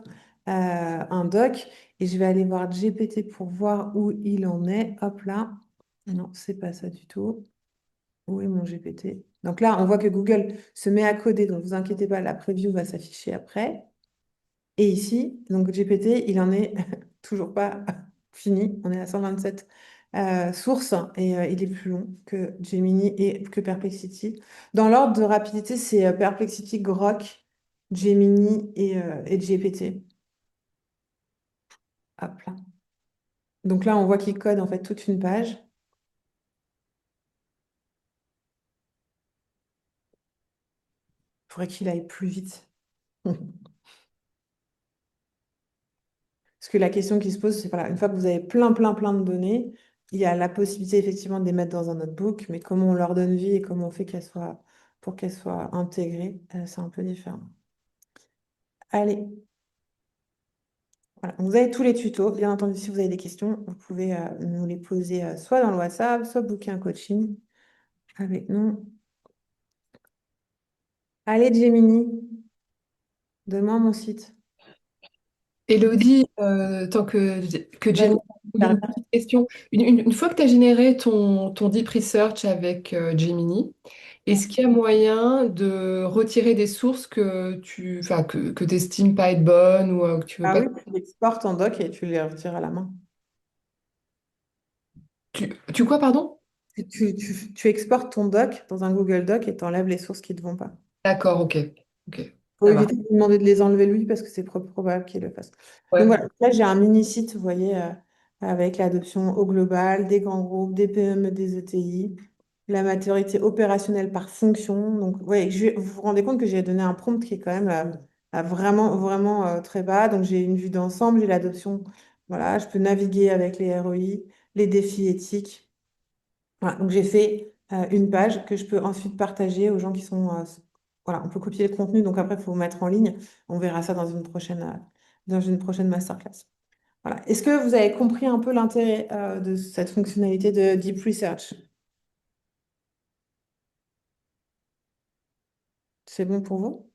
un doc. Et je vais aller voir GPT pour voir où il en est. Hop là. Non, c'est pas ça du tout. Où est mon GPT? Donc là, on voit que Google se met à coder, donc vous inquiétez pas, la preview va s'afficher après. Et ici, donc GPT, il en est toujours pas fini. On est à 127 sources et il est plus long que Gemini et que Perplexity. Dans l'ordre de rapidité, c'est Perplexity, Grok, Gemini et GPT. Hop là. Donc là, on voit qu'il code en fait toute une page. Il faudrait qu'il aille plus vite. Parce que la question qui se pose, c'est voilà, une fois que vous avez plein de données, il y a la possibilité effectivement de les mettre dans un notebook, mais comment on leur donne vie et comment on fait pour qu'elles soient intégrées, c'est un peu différent. Allez, voilà. Donc, vous avez tous les tutos. Bien entendu, si vous avez des questions, vous pouvez nous les poser soit dans le WhatsApp, soit booker un coaching avec nous. Allez, Gemini, donne-moi mon site. Elodie, tant que Jenny, Vas-y, une petite question. Une fois que tu as généré ton deep research avec Gemini, est-ce qu'il y a moyen de retirer des sources enfin, que tu estimes pas être bonnes ou que tu veux Ah pas... oui, tu l'exportes en doc et tu les retires à la main. Tu quoi, pardon? Tu exportes ton doc dans un Google Doc et tu enlèves les sources qui ne te vont pas. D'accord, ok. Ok. Faut Ça va. éviter de lui demander de les enlever lui parce que c'est probable qu'il le fasse. Donc Ouais. voilà, là j'ai un mini site, vous voyez, avec l'adoption au global, des grands groupes, des PME, des ETI, la maturité opérationnelle par fonction. Donc ouais, vous vous rendez compte que j'ai donné un prompt qui est quand même vraiment, vraiment très bas. Donc j'ai une vue d'ensemble, j'ai l'adoption. Voilà, je peux naviguer avec les ROI, les défis éthiques. Voilà, donc j'ai fait une page que je peux ensuite partager aux gens qui sont... voilà, on peut copier le contenu, donc après, il faut mettre en ligne. On verra ça dans une prochaine masterclass. Voilà. Est-ce que vous avez compris un peu l'intérêt de cette fonctionnalité de Deep Research? C'est bon pour vous?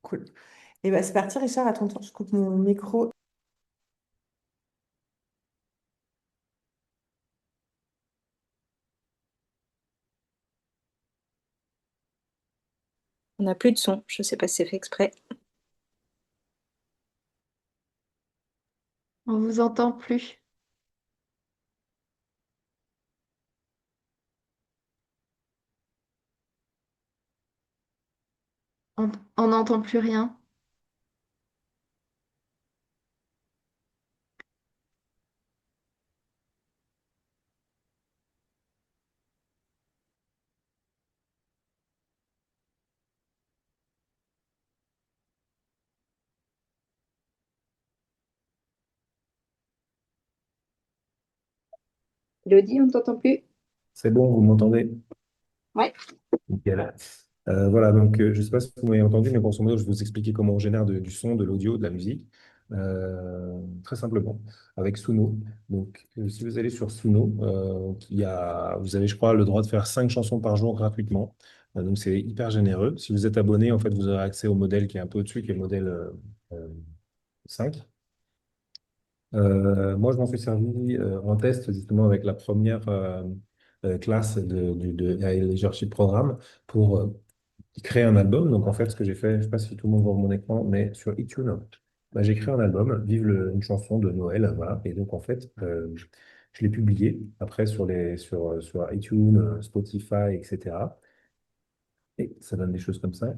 Cool. Et bien, c'est parti, Richard, à ton tour. Je coupe mon micro. On n'a plus de son. Je ne sais pas si c'est fait exprès. On vous entend plus. On n'entend plus rien. Elodie, on ne t'entend plus? C'est bon, vous m'entendez? Ouais. Nickel. Voilà, donc je ne sais pas si vous m'avez entendu, mais grosso modo, je vais vous expliquer comment on génère du son, de l'audio, de la musique, très simplement, avec Suno. Donc, si vous allez sur Suno, vous avez, je crois, le droit de faire 5 chansons par jour gratuitement. Donc, c'est hyper généreux. Si vous êtes abonné, en fait, vous aurez accès au modèle qui est un peu au-dessus, qui est le modèle euh, 5. Moi, je m'en suis servi en test justement avec la première classe de AI Leadership Programme pour créer un album. Donc, en fait, ce que j'ai fait, je ne sais pas si tout le monde voit mon écran, mais sur iTunes, bah, j'ai créé un album, une chanson de Noël. Voilà. Et donc, en fait, je l'ai publié après sur iTunes, Spotify, etc. Et ça donne des choses comme ça.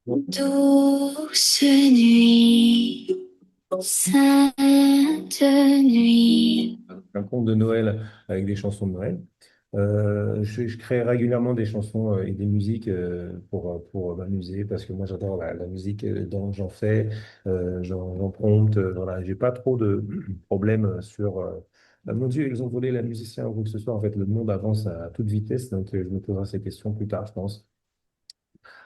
Douce nuit, sainte nuit. Un conte de Noël avec des chansons de Noël. Je crée régulièrement des chansons et des musiques pour m'amuser parce que moi j'adore la musique, j'en fais, j'en prompte. Voilà. J'ai pas trop de problèmes sur mon Dieu, ils ont volé la musicien ou quoi que ce soit. En fait, le monde avance à toute vitesse, donc je me poserai ces questions plus tard, je pense.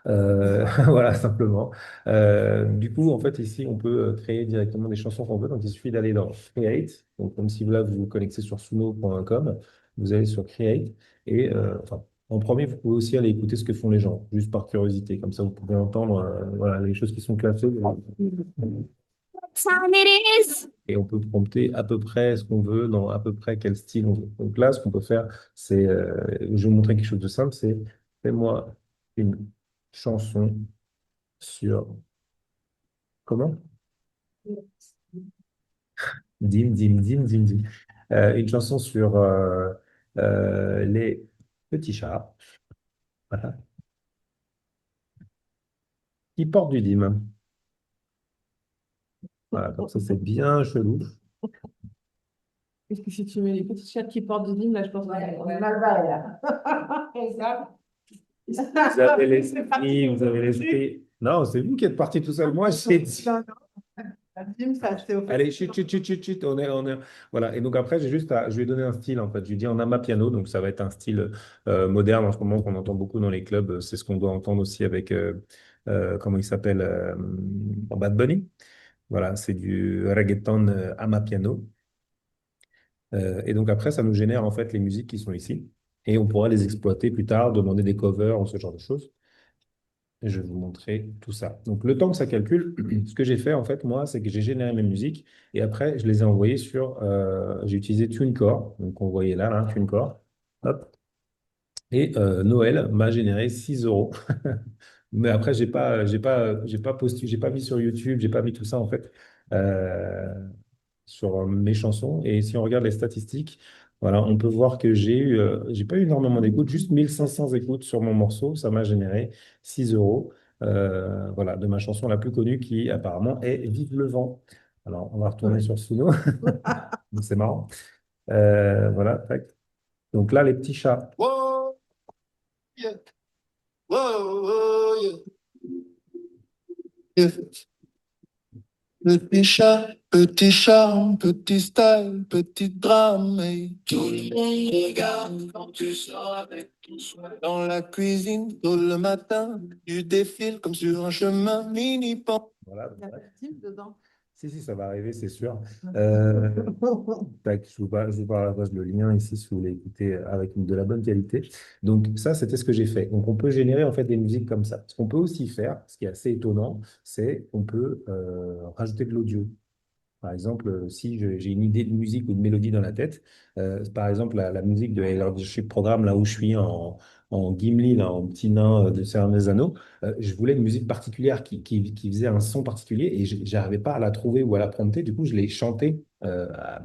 Voilà, simplement. Du coup, en fait, ici, on peut créer directement des chansons qu'on veut. Donc, il suffit d'aller dans Create. Donc, comme si là, vous vous connectez sur suno.com, vous allez sur Create. Et enfin, en premier, vous pouvez aussi aller écouter ce que font les gens, juste par curiosité. Comme ça, vous pouvez entendre voilà, les choses qui sont classées. Et on peut prompter à peu près ce qu'on veut, dans à peu près quel style on veut. Donc là, ce qu'on peut faire, c'est, je vais vous montrer quelque chose de simple, c'est fais-moi une chanson sur, comment? Dim, dim, dim, dim, dim. Une chanson sur les petits chats, voilà, qui portent du dim. Voilà, comme ça, c'est bien chelou. Parce que si tu mets les petits chats qui portent du dîme, là, je pense qu'on est mal barré, là. Et ça, Vous avez l'esprit, vous avez l'esprit. Non, c'est vous qui êtes parti tout seul. Moi, j'ai dit. non, non, la dîme, ça, c'est au Allez, fait. chut, chut, chut, chut, chut, on est. Voilà. Et donc après, je lui ai donné un style, en fait. Je lui ai dit en amapiano, donc ça va être un style moderne en ce moment qu'on entend beaucoup dans les clubs. C'est ce qu'on doit entendre aussi avec, comment il s'appelle, Bad Bunny. Voilà, c'est du reggaeton amapiano. Et donc après, ça nous génère en fait les musiques qui sont ici. Et on pourra les exploiter plus tard, demander des covers ou ce genre de choses. Et je vais vous montrer tout ça. Donc, le temps que ça calcule, ce que j'ai fait, en fait, moi, c'est que j'ai généré mes musiques et après, je les ai envoyées j'ai utilisé TuneCore. Donc, on voyait là, TuneCore. Hop. Et Noël m'a généré 6 euros. Mais après, j'ai pas posté, j'ai pas mis sur YouTube, j'ai pas mis tout ça, en fait, sur mes chansons. Et si on regarde les statistiques, Voilà, on peut voir que j'ai pas eu énormément d'écoutes, juste 1500 écoutes sur mon morceau. Ça m'a généré 6 euros. Voilà, de ma chanson la plus connue qui apparemment est Vive le vent. Alors, on va retourner Ouais. sur Suno. Donc, c'est marrant. Voilà, tac. Donc là, les petits chats. Whoa, yeah. Whoa, yeah. Yeah. Petit chat, petit charme, petit style, petit drame. Et tout le monde regarde quand tu sors avec ton soin. Dans la cuisine, tôt le matin, tu défiles comme sur un chemin mini-pan. Voilà. Il y a pas de type dedans. Si, ça va arriver, c'est sûr. Euh, tac, je vous partage le lien ici si vous voulez écouter avec de la bonne qualité. Donc ça, c'était ce que j'ai fait. Donc on peut générer en fait des musiques comme ça. Ce qu'on peut aussi faire, ce qui est assez étonnant, c'est qu'on peut rajouter de l'audio. Par exemple, si j'ai une idée de musique ou de mélodie dans la tête, par exemple la musique de Leadership Programme, là où je suis en Gimli, là, en petit nain de Seigneur des Anneaux, je voulais une musique particulière qui faisait un son particulier et j'arrivais pas à la trouver ou à la prompter. Du coup, je l'ai chanté,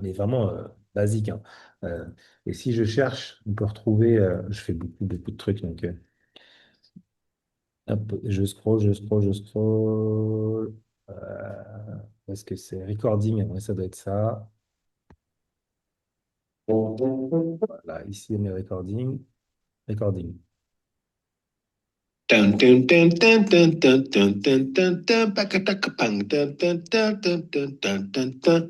mais vraiment basique, hein. Euh, et si je cherche, on peut retrouver, je fais beaucoup de trucs, donc hop, je scroll. Où est-ce que c'est? Recording, ouais, ça doit être ça. Voilà, ici, on est recording. Recording. Dun, dun, dun, dun, dun, dun, dun, dun, dun, dun, pakataka-pang, dun, dun, dun, dun, dun, dun, dun, dun.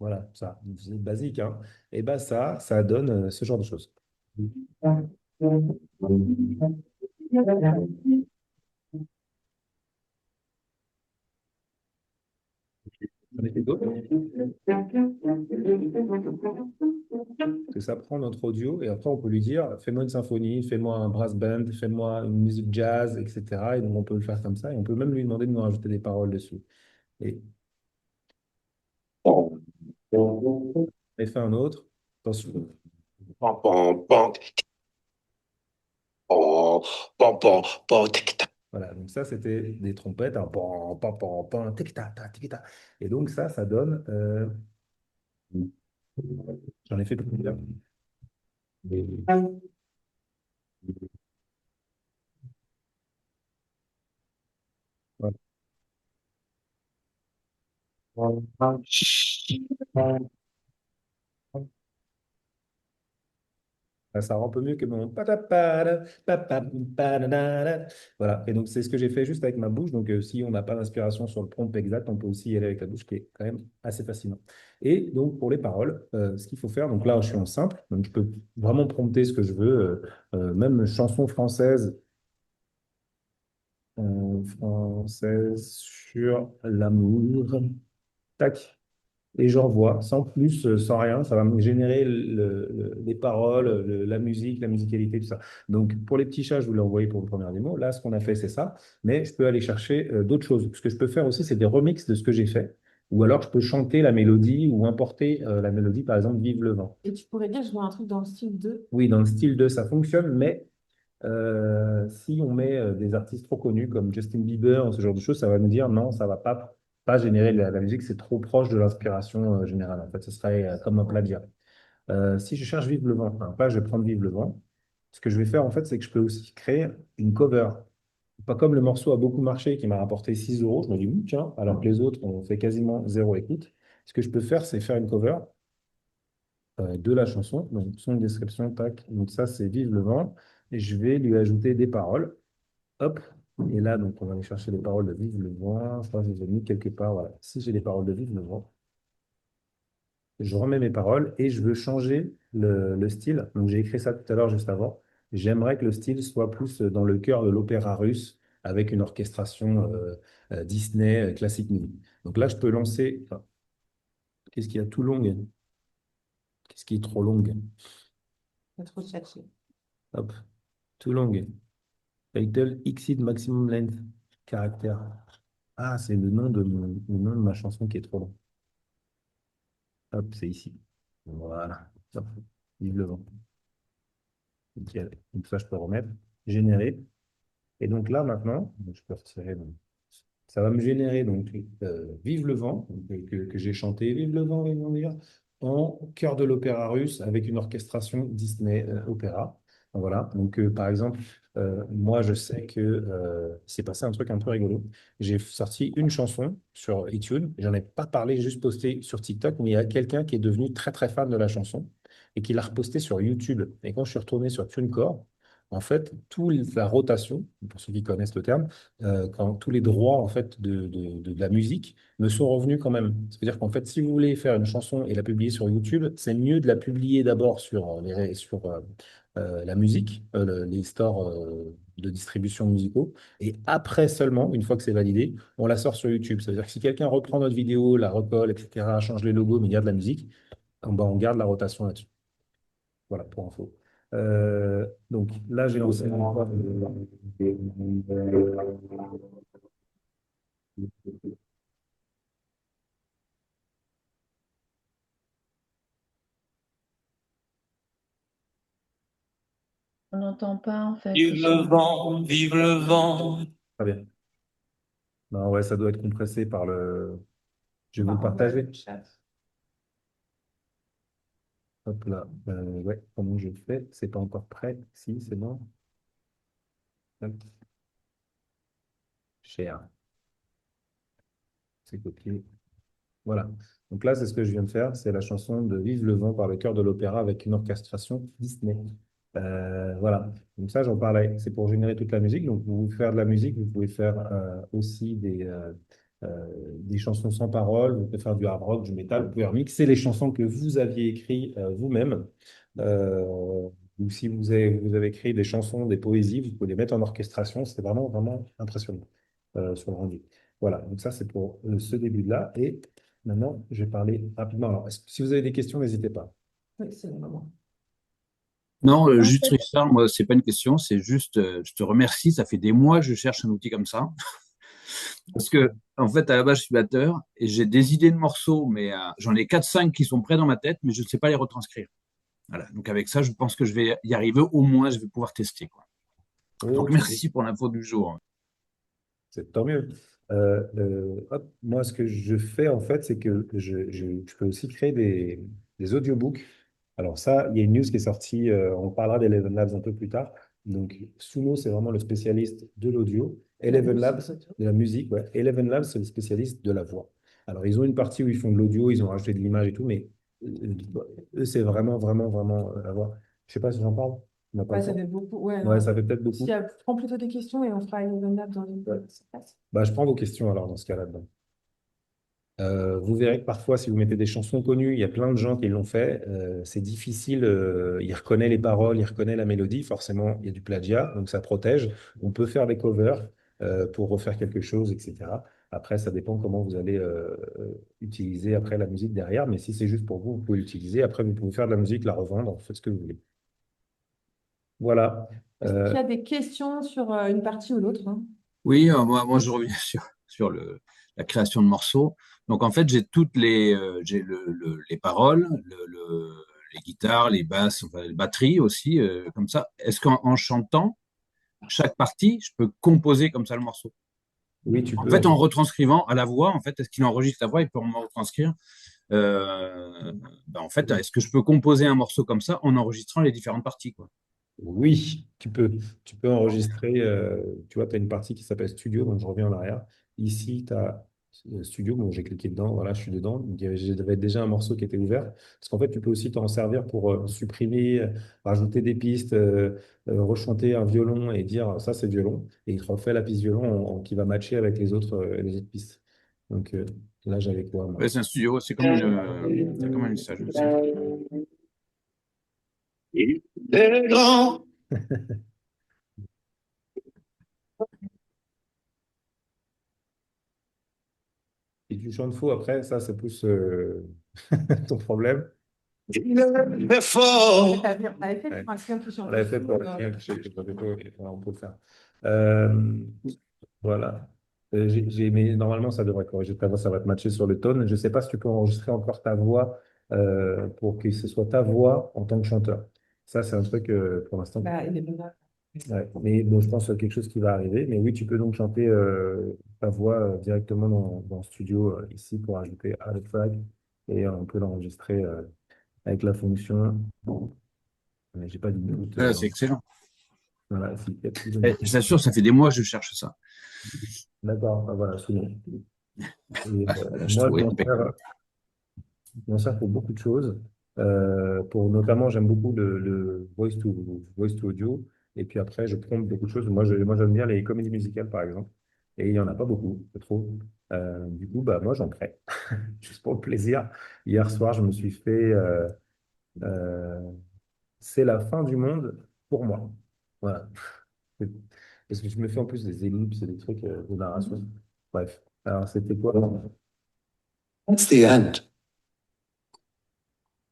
Voilà, ça. C'est basique, hein. Et bah ça donne ce genre de choses. J'en ai fait d'autres. Parce que ça prend notre audio et après on peut lui dire, fais-moi une symphonie, fais-moi un brass band, fais-moi une musique jazz, etc. Et donc on peut le faire comme ça et on peut même lui demander de nous rajouter des paroles dessus. Et on fait un autre. Attention. Pam, pam, pam, oh, pam, pam, pam, tic-tac. Voilà, donc ça c'était des trompettes, un pan, pan, pan, pan, tic-tac, tic-tac. Et donc ça donne, j'en ai fait plusieurs. Voilà. Ça rend un peu mieux que mon patapara, papapadadada. Voilà, et donc c'est ce que j'ai fait juste avec ma bouche. Donc si on n'a pas d'inspiration sur le prompt exact, on peut aussi y aller avec la bouche, qui est quand même assez fascinant. Et donc pour les paroles, ce qu'il faut faire, donc là je suis en simple, donc je peux vraiment prompter ce que je veux, même chanson française sur l'amour. Tac. Et j'envoie sans plus, sans rien. Ça va me générer les paroles, la musique, la musicalité, tout ça. Donc, pour les petits chats, je vous l'ai envoyé pour le premier démo. Là, ce qu'on a fait, c'est ça. Mais je peux aller chercher d'autres choses. Ce que je peux faire aussi, c'est des remixes de ce que j'ai fait. Ou alors, je peux chanter la mélodie ou importer la mélodie, par exemple, Vive le vent. Et tu pourrais dire, je vois un truc dans le style de. Oui, dans le style de ça fonctionne, mais si on met des artistes trop connus comme Justin Bieber ou ce genre de choses, ça va nous dire non, ça va pas générer de la musique, c'est trop proche de l'inspiration générale. En fait, ce serait comme un plagiat. Si je cherche Vive le vent, enfin, pas je vais prendre Vive le vent. Ce que je vais faire, en fait, c'est que je peux aussi créer une cover. Pas comme le morceau a beaucoup marché, qui m'a rapporté 6 euros, je me dis, tiens, alors que les autres ont fait quasiment zéro écoute. Ce que je peux faire, c'est faire une cover de la chanson. Donc, son description, tac. Donc, ça, c'est Vive le vent. Et je vais lui ajouter des paroles. Hop. Et là, donc, on va aller chercher les paroles de Vive le vent. Je crois que je les ai mis quelque part. Voilà. Si j'ai les paroles de Vive le vent, je remets mes paroles et je veux changer le style. Donc, j'ai écrit ça tout à l'heure, juste avant. J'aimerais que le style soit plus dans le cœur de l'opéra russe avec une orchestration Disney classique mini. Donc là, je peux lancer. Enfin, qu'est-ce qu'il y a tout long? Qu'est-ce qui est trop long? C'est trop cherché. Hop, too long. Title exceed maximum length. Caractère. Ah, c'est le nom de ma chanson qui est trop long. Hop, c'est ici. Voilà. Hop, vive le vent. Nickel. Donc ça, je peux remettre. Générer. Et donc là, maintenant, je peux retirer. Donc, ça va me générer donc Vive le vent, donc, que j'ai chanté. Vive le vent, vive le vent. en chœur de l'opéra russe avec une orchestration Disney Opéra. Voilà. Donc, par exemple, moi, je sais que c'est passé un truc un peu rigolo. J'ai sorti une chanson sur iTunes. J'en ai pas parlé, juste posté sur TikTok, mais il y a quelqu'un qui est devenu très, très fan de la chanson et qui l'a repostée sur YouTube. Et quand je suis retourné sur TuneCore, en fait, toute la rotation, pour ceux qui connaissent le terme, quand tous les droits en fait de la musique me sont revenus quand même. C'est-à-dire qu'en fait, si vous voulez faire une chanson et la publier sur YouTube, c'est mieux de la publier d'abord sur la musique, les stores de distribution musicaux, et après seulement, une fois que c'est validé, on la sort sur YouTube. C'est-à-dire que si quelqu'un reprend notre vidéo, la recolle, etc., change les logos, mais garde la musique, on garde la rotation là-dessus. Voilà, pour info. Donc là, j'ai lancé. On n'entend pas en fait. Vive le vent, vive le vent. Très bien. Non, ouais, ça doit être compressé par le. Je vais vous le partager. Hop là. Ouais, comment je fais? C'est pas encore prêt. Si, c'est bon. Hop. Share. C'est copié. Voilà. Donc là, c'est ce que je viens de faire. C'est la chanson de Vive le vent par le chœur de l'opéra avec une orchestration Disney. Voilà. Donc ça, j'en parlais. C'est pour générer toute la musique. Donc, vous pouvez faire de la musique, vous pouvez faire aussi des chansons sans paroles, vous pouvez faire du hard rock, du métal, vous pouvez remixer les chansons que vous aviez écrites vous-même. Ou si vous avez écrit des chansons, des poésies, vous pouvez les mettre en orchestration. C'est vraiment, vraiment impressionnant sur le rendu. Voilà. Donc ça, c'est pour ce début-là. Et maintenant, je vais parler rapidement. Alors, si vous avez des questions, n'hésitez pas. Oui, c'est le moment. Non, En juste fait, Richard, moi, c'est pas une question, c'est juste, je te remercie. Ça fait des mois que je cherche un outil comme ça. Parce que, en fait, à la base, je suis batteur et j'ai des idées de morceaux, mais j'en ai quatre cinq qui sont prêts dans ma tête, mais je ne sais pas les retranscrire. Voilà. Donc, avec ça, je pense que je vais y arriver. Au moins, je vais pouvoir tester, quoi. Donc, Ok, merci pour l'info du jour. c'est tant mieux. Hop, moi, ce que je fais, en fait, c'est que je peux aussi créer des audiobooks. Alors ça, il y a une news qui est sortie, on parlera d'Eleven Labs un peu plus tard. Donc, Suno, c'est vraiment le spécialiste de l'audio. Eleven Labs, de la musique, ouais. Eleven Labs, c'est le spécialiste de la voix. Alors, ils ont une partie où ils font de l'audio, ils ont rajouté de l'image et tout, mais eux, c'est vraiment, vraiment, vraiment la voix. Je sais pas si j'en parle. On n'a pas Ouais, le ça temps. fait beaucoup. Ouais, Ouais, non. ça fait peut-être beaucoup. Prends plutôt des questions et on fera une lab dans une Ouais. espace. Bah, je prends vos questions alors dans ce cas-là. Vous verrez que parfois, si vous mettez des chansons connues, il y a plein de gens qui l'ont fait. C'est difficile. Il reconnaît les paroles, il reconnaît la mélodie. Forcément, il y a du plagiat, donc ça protège. On peut faire des covers pour refaire quelque chose, etc. Après, ça dépend comment vous allez utiliser après la musique derrière. Mais si c'est juste pour vous, vous pouvez l'utiliser. Après, vous pouvez faire de la musique, la revendre, faites ce que vous voulez. Voilà. Est-ce qu'il y a des questions sur une partie ou l'autre, hein? Oui, moi, je reviens sur la création de morceaux. Donc, en fait, j'ai j'ai les paroles, les guitares, les basses, enfin, les batteries aussi, comme ça. Est-ce qu'en chantant chaque partie, je peux composer comme ça le morceau? Oui, tu En peux. fait, en retranscrivant à la voix, en fait, est-ce qu'il enregistre la voix et peut me retranscrire? En fait, est-ce que je peux composer un morceau comme ça en enregistrant les différentes parties, quoi? Oui, tu peux. Tu peux enregistrer. Tu vois, tu as une partie qui s'appelle Studio, donc je reviens en arrière. Ici, tu as Studio, bon, j'ai cliqué dedans, voilà, je suis dedans. Donc, j'avais déjà un morceau qui était ouvert. Parce qu'en fait, tu peux aussi t'en servir pour supprimer, rajouter des pistes, rechanter un violon et dire ça, c'est violon. Et il te refait la piste violon qui va matcher avec les autres pistes. Donc là, j'avais quoi, moi? Ouais, c'est un studio, c'est comme une stage aussi. Les grands. Si tu chantes faux après, ça, c'est plus ton problème. Il est fort. On avait fait Ouais. pour un client qui On chantait l'avait fait pour faux, le client qui chantait faux, et on peut le faire. Euh, voilà. Mais normalement, ça devrait corriger ta voix, ça va te matcher sur le tone. Je ne sais pas si tu peux enregistrer encore ta voix pour que ce soit ta voix en tant que chanteur. Ça, c'est un truc pour l'instant. bah, il est bon. Ouais. Mais bon, je pense que c'est quelque chose qui va arriver. Mais oui, tu peux donc chanter ta voix directement dans le studio ici pour ajouter Add Flag. et on peut l'enregistrer avec la fonction. Mais j'ai pas d'input. C'est excellent. Voilà, si, Je t'assure, ça fait des mois que je cherche ça. D'accord, ah, voilà, c'est bon. Et, Je moi, trouvais impeccable. je m'en sers pour beaucoup de choses. Pour notamment, j'aime beaucoup le voice to audio. Et puis après, je prends beaucoup de choses. Moi, j'aime bien les comédies musicales, par exemple. Et il n'y en a pas beaucoup, je trouve. Du coup, bah, moi, j'en crée, juste pour le plaisir. Hier soir, je me suis fait euh, C'est la fin du monde pour moi. Voilà. Parce que je me fais en plus des ellipses et des trucs de narration. Bref. Alors, c'était quoi? That's the end.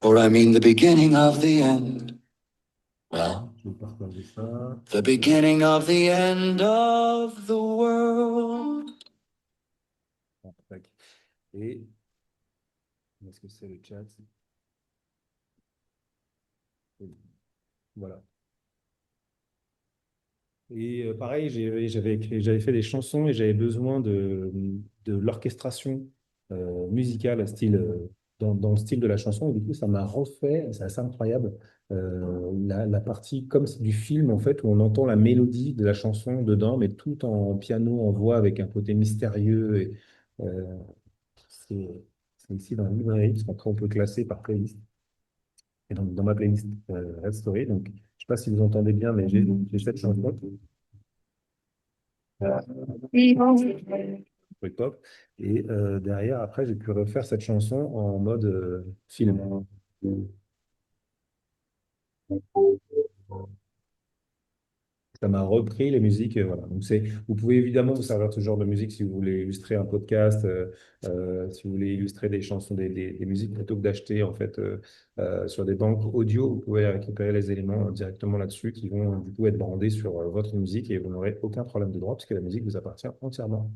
Or I mean the beginning of the end. Well, Je vais partager ça. the beginning of the end of the world. Bon, tac. Et où est-ce que c'est le chat? Voilà. Et pareil, j'avais fait des chansons et j'avais besoin de l'orchestration musicale dans le style de la chanson. Et du coup, ça m'a refait, c'est assez incroyable, la partie comme du film, en fait, où on entend la mélodie de la chanson dedans, mais tout en piano, en voix, avec un côté mystérieux. Et, euh, c'est c'est ici dans la librairie, parce qu'après, on peut classer par playlist. Et donc, dans ma playlist Red Story, donc, je ne sais pas si vous entendez bien, mais j'ai cette chanson. Truc pop. Et derrière, après, j'ai pu refaire cette chanson en mode film. Ça m'a repris les musiques. Voilà. Donc vous pouvez évidemment vous servir de ce genre de musique si vous voulez illustrer un podcast, si vous voulez illustrer des chansons, des musiques, plutôt que d'acheter en fait sur des banques audio. Vous pouvez récupérer les éléments directement là-dessus qui vont du coup être brandés sur votre musique et vous n'aurez aucun problème de droit puisque la musique vous appartient entièrement.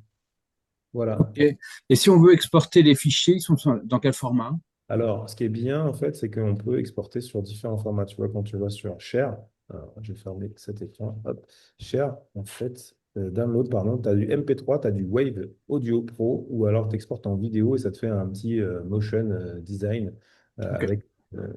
Voilà. Ok. Et si on veut exporter les fichiers, ils sont dans quel format? Alors, ce qui est bien, en fait, c'est qu'on peut exporter sur différents formats. Tu vois, quand tu vas sur Share, alors, je vais fermer cet écran, hop, Share, en fait, Download, pardon, tu as du MP3, tu as du Wave Audio Pro, ou alors tu exportes en vidéo et ça te fait un petit motion design Ok.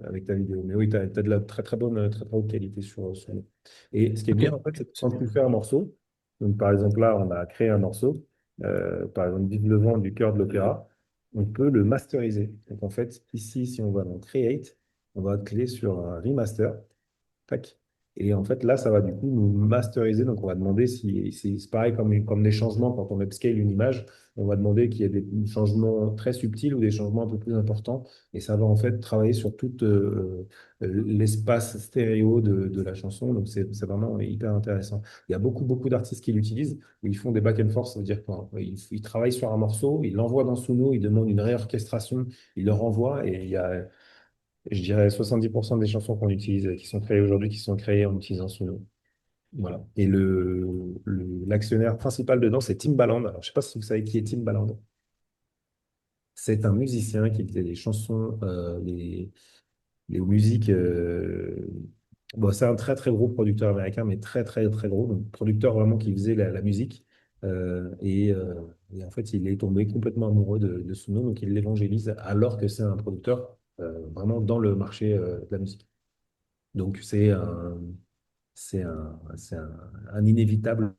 avec ta vidéo. Mais oui, tu as, de la très très bonne qualité sur nous. Et ce qui est Ok. bien, en fait, c'est que quand tu fais un morceau, donc par exemple là, on a créé un morceau, par exemple, Vive le vent du cœur de l'opéra, on peut le masteriser. Donc en fait, ici, si on va dans Create, on va cliquer sur un remaster. Tac. Et en fait, là, ça va du coup nous masteriser. Donc, on va demander si c'est pareil comme les changements quand on upscale une image. On va demander qu'il y ait des changements très subtils ou des changements un peu plus importants. Et ça va en fait travailler sur tout l'espace stéréo de la chanson. Donc, c'est vraiment hyper intéressant. Il y a beaucoup d'artistes qui l'utilisent, où ils font des back and forth. Ça veut dire qu'ils travaillent sur un morceau, ils l'envoient dans Suno, ils demandent une réorchestration, ils le renvoient. Et il y a je dirais 70% des chansons qu'on utilise, qui sont créées aujourd'hui, qui sont créées en utilisant Suno. Voilà. Et l'actionnaire principal dedans, c'est Timbaland. Alors, je ne sais pas si vous savez qui est Timbaland. C'est un musicien qui faisait des chansons, les musiques. Bon, c'est un très très gros producteur américain, mais très très très gros. Donc, producteur vraiment qui faisait la musique. Et en fait, il est tombé complètement amoureux de Suno, donc il l'évangélise alors que c'est un producteur vraiment dans le marché de la musique. Donc c'est un inévitable.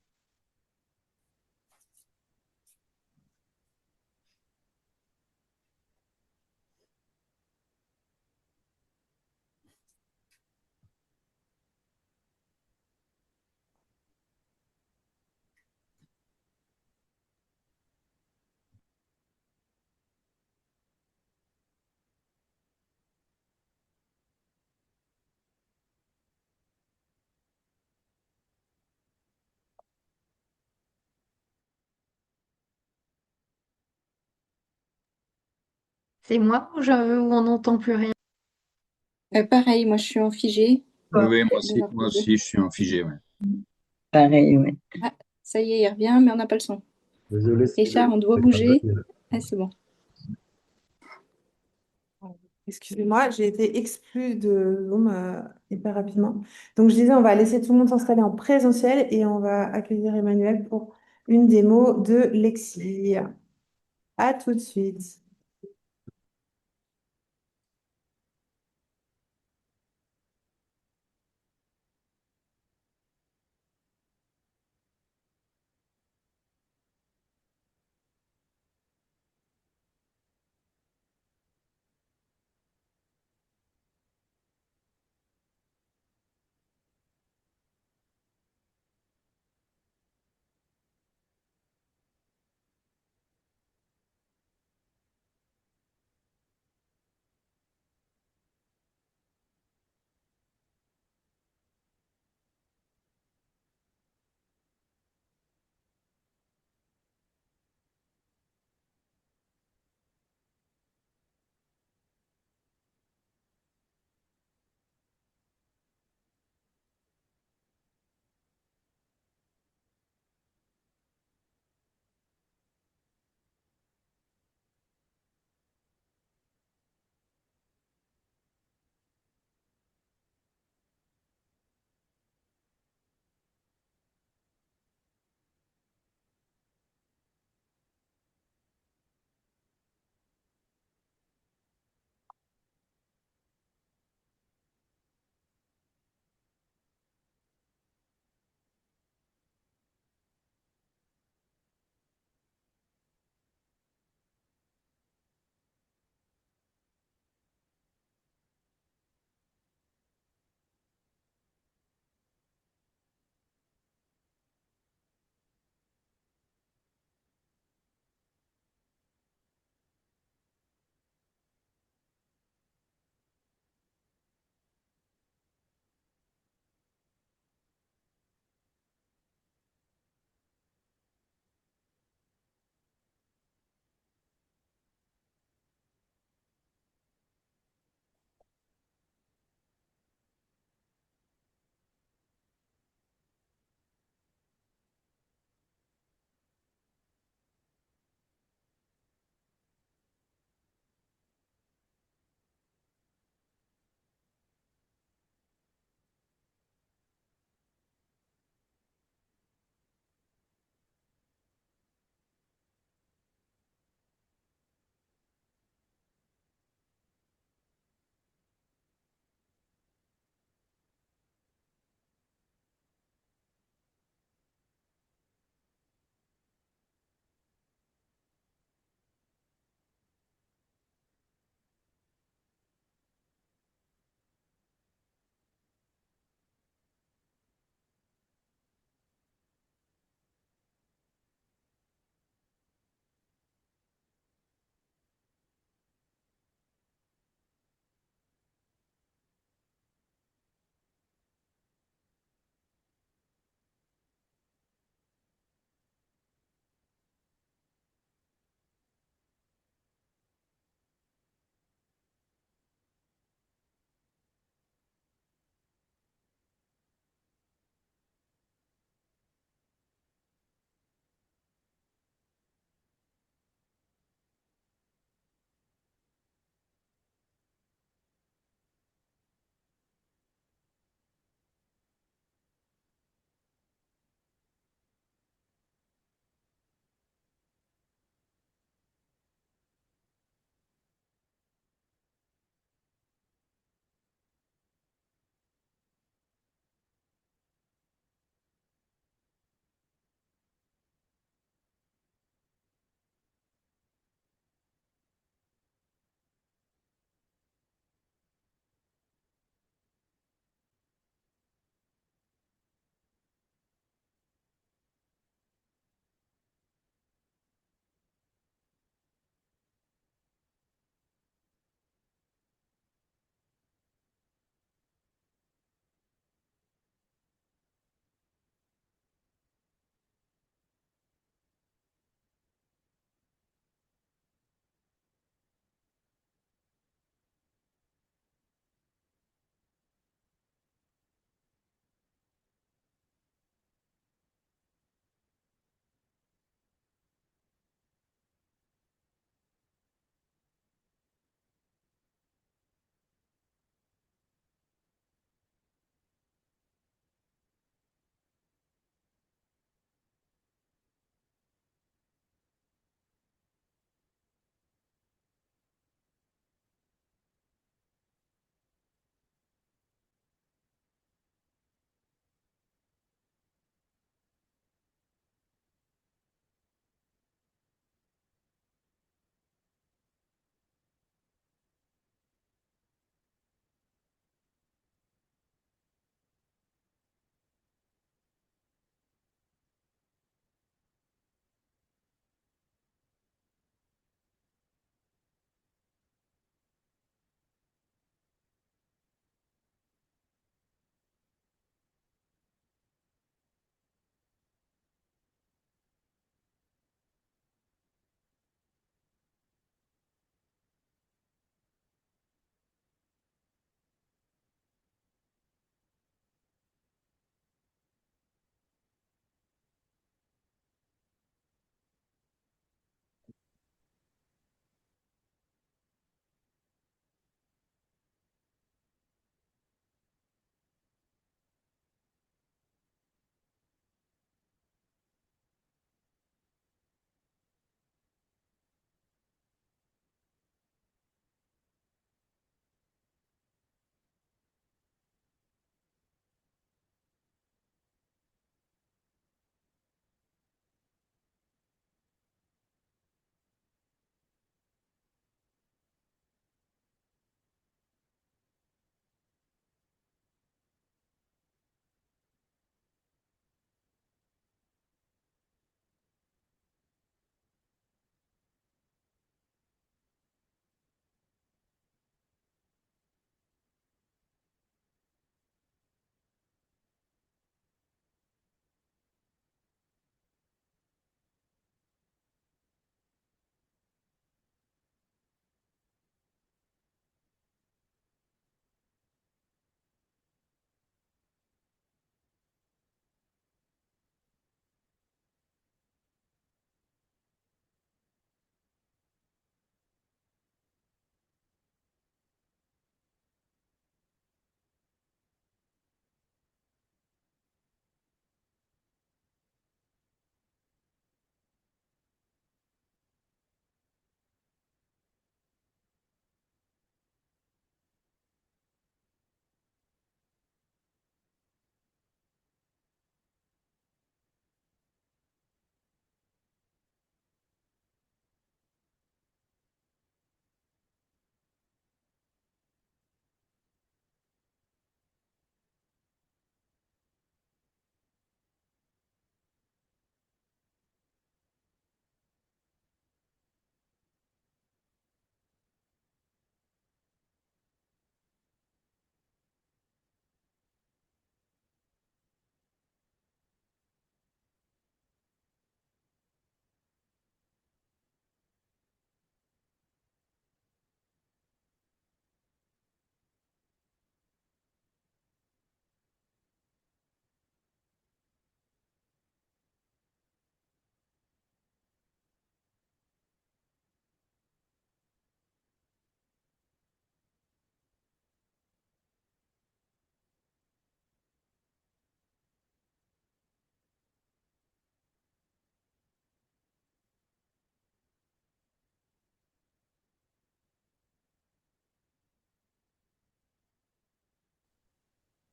C'est moi où on n'entend plus rien? Pareil, moi je suis en figé Oui, oui, de leur moi côté. aussi, je suis en figé. Ouais. Pareil, ouais. Ah, ça y est, il revient, mais on n'a pas le son. Désolé, Richard, on doit bouger. Ah, c'est bon. Excusez-moi, j'ai été exclue de Zoom hyper rapidement. Donc, je disais, on va laisser tout le monde s'installer en présentiel et on va accueillir Emmanuel pour une démo de Lexi. À tout de suite.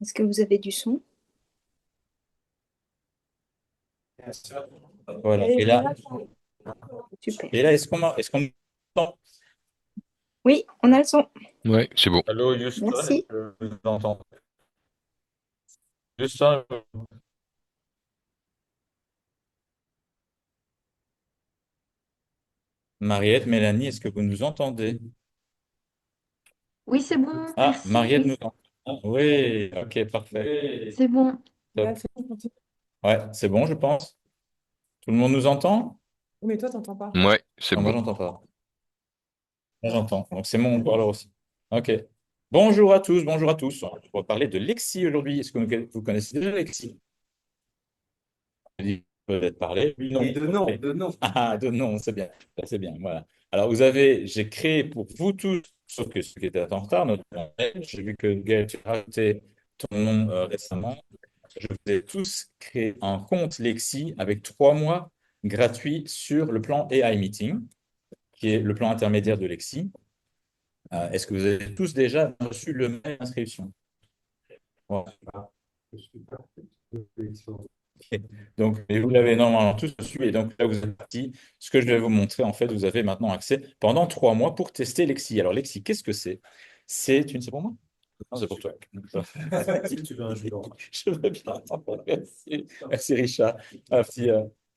Est-ce que vous avez du son? Voilà. Super. Et là, est-ce qu'on m'entend? Oui, on a le son. Ouais, c'est bon. Allô, Houston, Merci. je vous entends. Houston, Mariette, Mélanie, est-ce que vous nous entendez? Oui, c'est bon, Ah, merci. Mariette nous entend. Oui, ok, parfait. C'est bon. Top. Ouais, c'est bon, continue. Ouais, c'est bon, je pense. Tout le monde nous entend? Oui, mais toi, t'entends pas. Ouais, c'est Non, moi, bon. j'entends pas. Moi, j'entends. Donc, c'est mon parleur aussi. Ok. Bonjour à tous, bonjour à tous. On va parler de Lexi aujourd'hui. Est-ce que vous connaissez déjà Lexi? Peut-être parler. Oui, non. Et de nom. Ah, de nom, c'est bien, voilà. Alors, j'ai créé pour vous tous, sauf que ceux qui étaient en retard, notamment Gaël. J'ai vu que Gaël, tu as rajouté ton nom récemment. Je vous ai tous créé un compte Lexi avec 3 mois gratuits sur le plan AI Meeting, qui est le plan intermédiaire de Lexi. Est-ce que vous avez tous déjà reçu le mail d'inscription? Voilà. Ok. Donc, et vous l'avez normalement tous reçu, et donc là, vous êtes parti. Ce que je vais vous montrer, en fait, vous avez maintenant accès pendant 3 mois pour tester Lexi. Alors, Lexi, qu'est-ce que c'est? C'est pour moi? Non, c'est pour toi. Si tu veux un jus d'orange. Je veux bien. Merci, merci Richard. Un petit,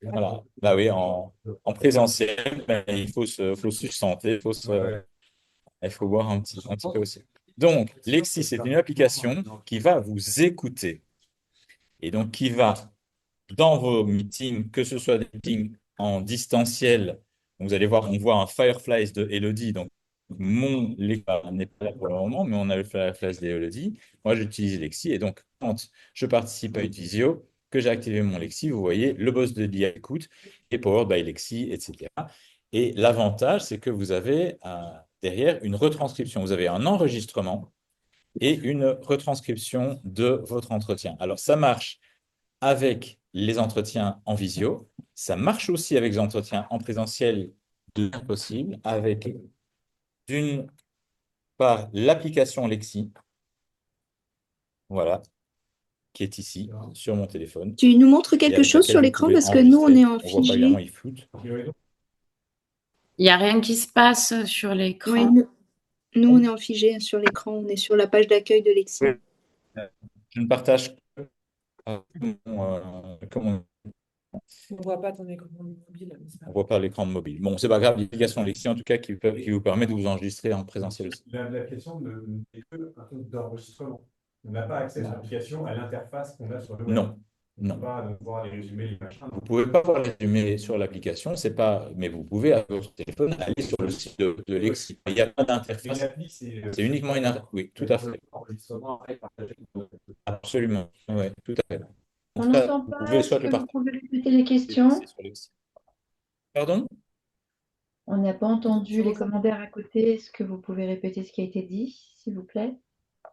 voilà. Bah oui, en présentiel, ben, faut se sustenter, il faut boire un petit peu aussi. Donc, Lexi, c'est une application qui va vous écouter et donc qui va dans vos meetings, que ce soit des meetings en distanciel, vous allez voir, on voit un Fireflies de Elodie. Donc, mon lecteur n'est pas là pour le moment, mais on a le Fireflies d'Elodie. Moi, j'utilise Lexi. Et donc, quand je participe à une visio, que j'ai activé mon Lexi, vous voyez, le boss de l'IA écoute et Powered by Lexi, etc. Et l'avantage, c'est que vous avez derrière une retranscription. Vous avez un enregistrement et une retranscription de votre entretien. Alors, ça marche avec les entretiens en visio. Ça marche aussi avec les entretiens en présentiel de possible, avec d'une part l'application Lexi, voilà, qui est ici sur mon téléphone, Tu nous montres et quelque avec chose laquelle sur vous l'écran pouvez parce que nous, on est enregistrer. en On voit pas évidemment, figé. il floute. Il n'y a rien qui se passe sur Oui, l'écran. nous, on est en figé sur l'écran. On est sur la page d'accueil de Lexi. Oui. Je ne partage que comment On voit pas ton écran mobile, mais c'est pas on grave. voit pas l'écran mobile. Bon, c'est pas grave, l'application Lexi en tout cas qui vous permet de vous enregistrer en présentiel aussi. L'application n'est que un compte d'enregistrement. On n'a pas accès à l'application, à l'interface qu'on a sur le web. Non, On ne non. peut pas voir les résumés, les machins. Vous pouvez pas voir les résumés sur l'application, c'est pas, mais vous pouvez avec votre téléphone aller sur le site de Lexi. Il n'y a pas d'interface. C'est uniquement une interface. Oui, tout à fait. Absolument. Oui, tout à fait. En On tout cas, n'entend vous pas. pouvez Est-ce soit que le vous partager pouvez répéter les questions? sur Lexi. Pardon? On n'a pas entendu les commentaires à côté. Est-ce que vous pouvez répéter ce qui a été dit, s'il vous plaît?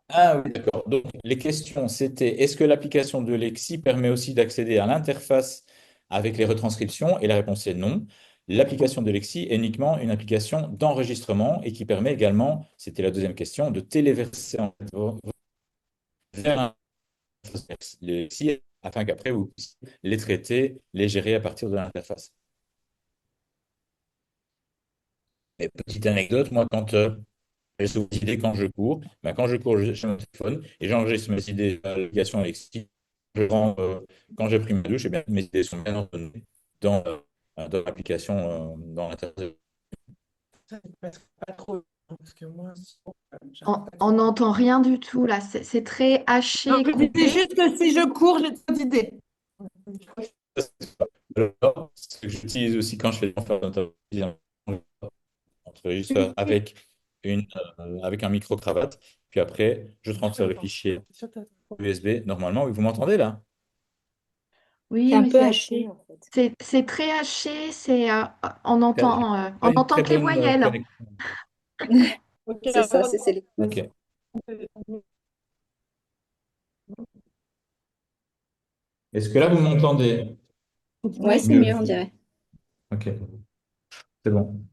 Ah oui, d'accord. Donc, les questions, c'était est-ce que l'application de Lexi permet aussi d'accéder à l'interface avec les retranscriptions? Et la réponse est non. L'application de Lexi est uniquement une application d'enregistrement et qui permet également, c'était la deuxième question, de téléverser vers un Lexi afin qu'après vous puissiez les traiter, les gérer à partir de l'interface. Et petite anecdote, moi, j'ai cette idée quand je cours. Ben, quand je cours, j'ai mon téléphone et j'enregistre mes idées à l'application Alexis. Quand j'ai pris ma douche, eh bien, mes idées sont bien ordonnées dans l'application, dans l'interface. Ça, c'est pas trop, parce que moi, On n'entend rien du tout là. C'est très haché non, et je disais coupé. juste que si je cours, j'ai trop d'idées. Alors, ce que j'utilise aussi quand je fais des conférences d'interview, j'enregistre avec un micro-cravate. Puis après, je transfère le fichier USB. Normalement, oui, vous m'entendez là? Oui, C'est un mais peu c'est haché, en fait. C'est très haché. On Pas une entend très que les bonne voyelles. connexion. C'est ça, c'est Ok. Est-ce que là, vous m'entendez? Ouais, c'est Mieux. mieux, on dirait. Ok, c'est bon.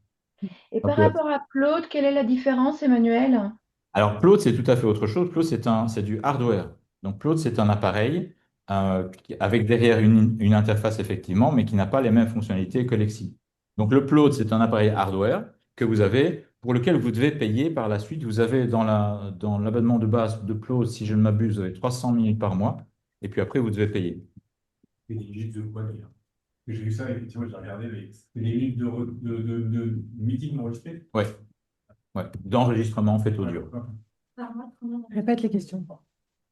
Et par Ok. rapport à Claude, quelle est la différence, Emmanuel? Alors, Claude, c'est tout à fait autre chose. Claude, c'est du hardware. Donc, Plot, c'est un appareil avec derrière une interface, effectivement, mais qui n'a pas les mêmes fonctionnalités que Lexi. Donc, le Plot, c'est un appareil hardware que vous avez, pour lequel vous devez payer par la suite. Vous avez dans l'abonnement de base de Plot, si je ne m'abuse, vous avez 300 minutes par mois, et puis après, vous devez payer. Et des minutes de quoi dire? J'ai vu ça, effectivement, j'ai regardé, mais c'est des minutes de meeting enregistrés. Ouais, ouais, d'enregistrement fait audio. Répète les questions.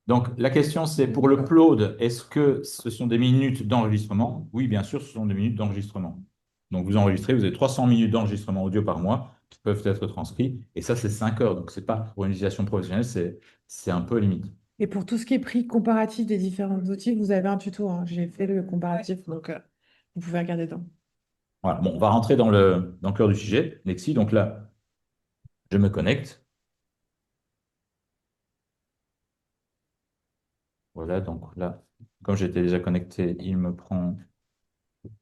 Donc, la question, c'est pour le upload, est-ce que ce sont des minutes d'enregistrement? Oui, bien sûr, ce sont des minutes d'enregistrement. Donc, vous enregistrez, vous avez 300 minutes d'enregistrement audio par mois qui peuvent être transcrits. Et ça, c'est 5 heures. Donc, c'est pas pour une utilisation professionnelle, c'est un peu limite. Et pour tout ce qui est prix comparatif des différents outils, vous avez un tuto, hein. J'ai fait le comparatif, donc vous pouvez regarder dedans. Voilà. Bon, on va rentrer dans dans le cœur du sujet, Lexi. Donc là, je me connecte. Voilà, donc là, comme j'étais déjà connecté, il me prend.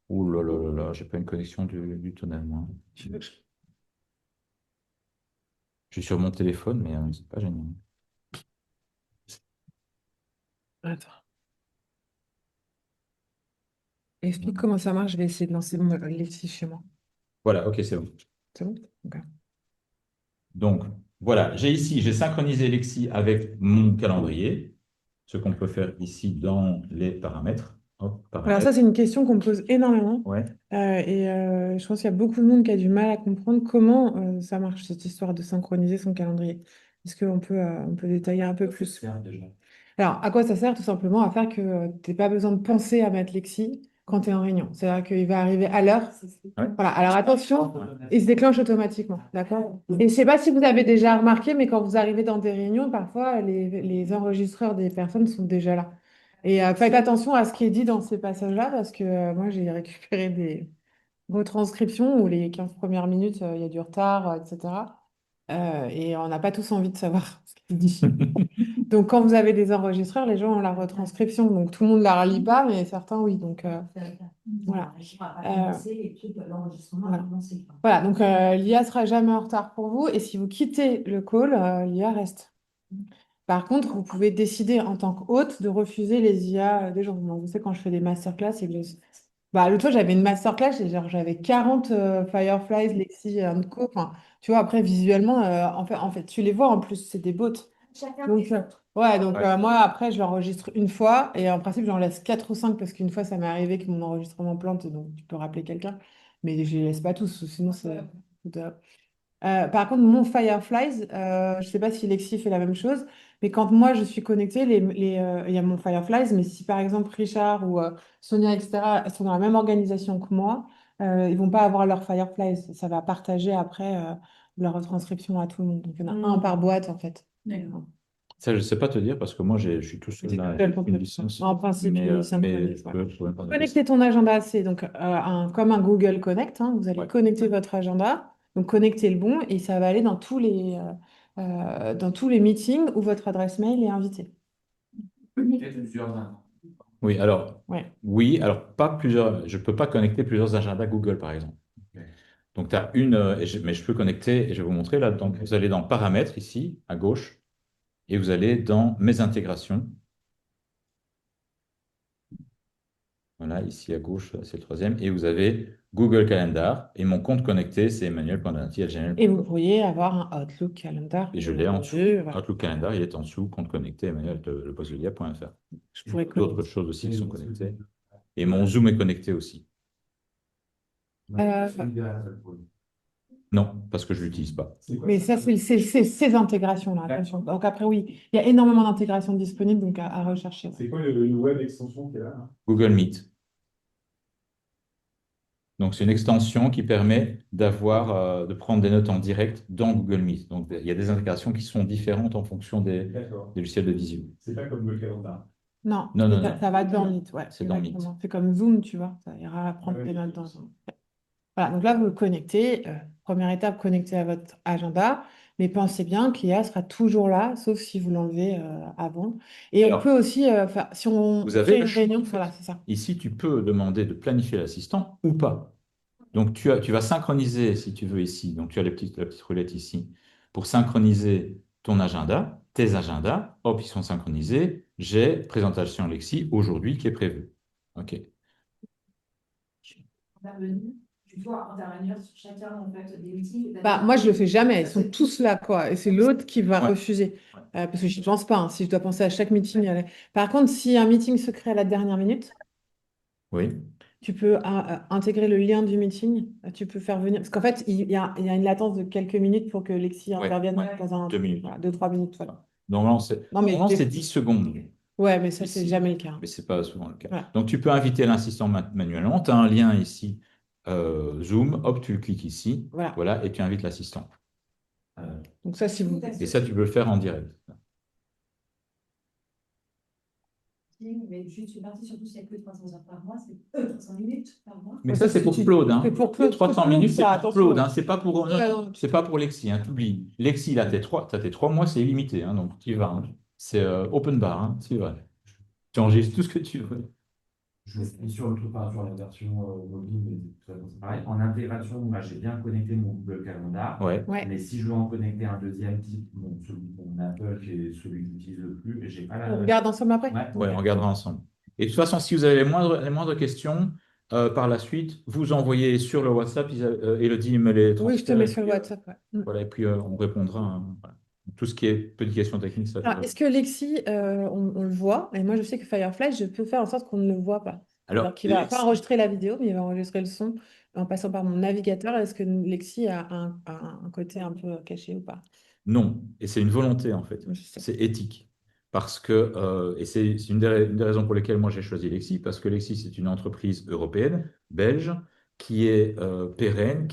Ouh là là là là, j'ai pas une connexion du tonnerre, moi. Je suis sur mon téléphone, mais c'est pas génial. Attends. Explique comment ça marche. Je vais essayer de lancer mon Lexi chez moi. Voilà, ok, c'est bon. C'est bon? Ok. Donc, voilà, j'ai synchronisé Lexi avec mon calendrier, ce qu'on peut faire ici dans les paramètres. Hop, Alors ça, paramètres. c'est une question qu'on me pose énormément. Ouais. Je pense qu'il y a beaucoup de monde qui a du mal à comprendre comment ça marche, cette histoire de synchroniser son calendrier. Est-ce on peut détailler un peu plus? Alors, à quoi ça sert? Tout simplement à faire que tu n'aies pas besoin de penser à mettre Lexi quand tu es en réunion. C'est-à-dire qu'il va arriver à l'heure. Ouais. Voilà, alors attention, il se déclenche automatiquement. D'accord? Et je ne sais pas si vous avez déjà remarqué, mais quand vous arrivez dans des réunions, parfois les enregistreurs des personnes sont déjà là. Et faites attention à ce qui est dit dans ces passages-là, parce que moi, j'ai récupéré des retranscriptions où les 15 premières minutes, il y a du retard, etc. Et on n'a pas tous envie de savoir ce qu'il dit. Donc, quand vous avez des enregistreurs, les gens ont la retranscription. Donc, tout le monde ne la relit pas, mais certains, oui. Donc, voilà. Voilà. Voilà. Donc, l'IA sera jamais en retard pour vous. Et si vous quittez le call, l'IA reste. Par contre, vous pouvez décider en tant qu'hôte de refuser les IA des gens. Moi, vous savez, quand je fais des masterclass, l'autre fois, j'avais une masterclass et genre, j'avais 40 Fireflies, Lexi, Co. Enfin, tu vois, après, visuellement, en fait, tu les vois en plus, c'est des bots. Donc, Ouais. moi, après, je l'enregistre une fois et en principe, j'en laisse 4 ou 5 parce qu'une fois, ça m'est arrivé que mon enregistrement plante, donc tu peux rappeler quelqu'un. Mais je les laisse pas tous, sinon c'est. Par contre, mon Fireflies, je ne sais pas si Lexi fait la même chose, mais quand moi je suis connectée, il y a mon Fireflies, mais si par exemple Richard ou Sonia, etc., sont dans la même organisation que moi, ils vont pas avoir leur Fireflies. Ça va partager après leur retranscription à tout le monde. Donc il y en a un par boîte en fait. D'accord. Ça, je ne sais pas te dire parce que moi, je suis tout seul là avec une licence. En principe, Mais, ils mais synchronisent. je peux me parler de Connecter ton agenda, c'est donc comme un Google Connect, hein, vous allez Ouais. connecter votre agenda, donc connecter le bon et ça va aller dans tous les meetings où votre adresse mail est invitée. Oui, alors, Ouais. oui, alors pas plusieurs. Je ne peux pas connecter plusieurs agendas Google, par exemple. Donc, tu as une, mais je peux connecter, et je vais vous montrer là. Donc, vous allez dans Paramètres ici, à gauche, et vous allez dans Mes intégrations. Voilà, ici à gauche, c'est le troisième. Et vous avez Google Calendar. Et mon compte connecté, c'est emmanuel.donati@gmail.com. Et vous pourriez avoir un Outlook Calendar. Et je l'ai en dessous. Voilà. Outlook Calendar, il est en dessous, compte connecté, emmanuel.lepostlelia.fr. Je pourrais D'autres choses aussi qui sont connectées. Et mon Zoom est connecté aussi. Non, parce que je ne l'utilise pas. Mais ça, c'est ces intégrations-là. Attention. Donc après, oui, il y a énormément d'intégrations disponibles, donc à rechercher. C'est quoi le web extension qui est là? Google Meet. Donc, c'est une extension qui permet de prendre des notes en direct dans Google Meet. Donc, il y a des intégrations qui sont différentes en fonction des logiciels de visio. C'est pas comme Google Calendar. Non, Non, non, ça, non. ça va dans Meet. Ouais, C'est dans Meet. exactement. C'est comme Zoom, tu vois. Ça ira à prendre tes notes dans Zoom. Voilà, donc là, vous le connectez. Première étape, connectez à votre agenda. Mais pensez bien qu'IA sera toujours là, sauf si vous l'enlevez avant. Et Alors, on peut aussi, si on vous avez fait le une choix. réunion, voilà, c'est ça. Ici, tu peux demander de planifier l'assistant ou pas. Donc, tu vas synchroniser, si tu veux, ici. Donc, tu as la petite roulette ici pour synchroniser ton agenda, tes agendas. Hop, ils sont synchronisés. j'ai présentation Lexi aujourd'hui qui est prévue. OK. Tu dois intervenir sur chacun en fait, des meetings. Bah, moi, je le fais jamais. Ils sont tous là, quoi. Et c'est l'autre qui va Ouais. refuser. Parce que je ne pense pas. Si je dois penser à chaque meeting. Par contre, si un meeting se crée à la dernière minute, Oui. tu peux intégrer le lien du meeting. Tu peux faire venir. Parce qu'en fait, il y a une latence de quelques minutes pour que Lexi Ouais. intervienne Ouais. dans un. 2 minutes. Voilà, 2-3 minutes. Voilà. Normalement, Non, mais c'est 10 secondes. ouais, mais ça, c'est Ici. jamais le cas. Mais ce n'est pas souvent le cas. Ouais. Donc, tu peux inviter l'assistant manuellement. Tu as un lien ici, Zoom. Hop, tu le cliques ici. Voilà. Voilà, et tu invites l'assistant. Donc ça, si vous. Et ça, tu peux le faire en direct. Mais juste une partie, surtout s'il n'y a que 300 heures par mois, c'est 300 minutes par mois. Mais ça, c'est pour Claude. Hein. C'est pour Claude. 300 minutes, c'est ça, pour attention. Claude. Hein. C'est pas pour, Ouais, non. c'est pas pour Lexi. Hein. Tu oublies. Lexi, là, t'as tes 3 mois, c'est illimité. Hein. Donc, tu y vas. Hein. C'est open bar. Hein. Tu y vas. Tu enregistres tout ce que tu veux. Je suis sur le truc par rapport à la version mobile, mais c'est pareil. En intégration, moi, j'ai bien connecté mon Google Calendar. Ouais. Ouais. Mais si je veux en connecter un deuxième type, mon Apple, qui est celui que j'utilise le plus, et j'ai pas On la. regarde ensemble après? Ouais. Ouais, on regardera ensemble. Et de toute façon, si vous avez les moindres questions, par la suite, vous envoyez sur le WhatsApp, Elodie me les Oui, je te transfère, mets et sur le puis, WhatsApp. Ouais. voilà, et puis on répondra. Hein, voilà. Tout ce qui est petites questions techniques, ça. Alors, est-ce que Lexi, on le voit? Et moi, je sais que Firefly, je peux faire en sorte qu'on ne le voit pas. Alors, C'est-à-dire qu'il ne va pas enregistrer la vidéo, mais il va enregistrer le son en passant par mon navigateur. Est-ce que Lexi a un côté un peu caché ou pas? non, et c'est une volonté en fait, Je sais. c'est éthique. Parce que, et c'est une des raisons pour lesquelles moi j'ai choisi Lexi, parce que Lexi c'est une entreprise européenne, belge, qui est pérenne,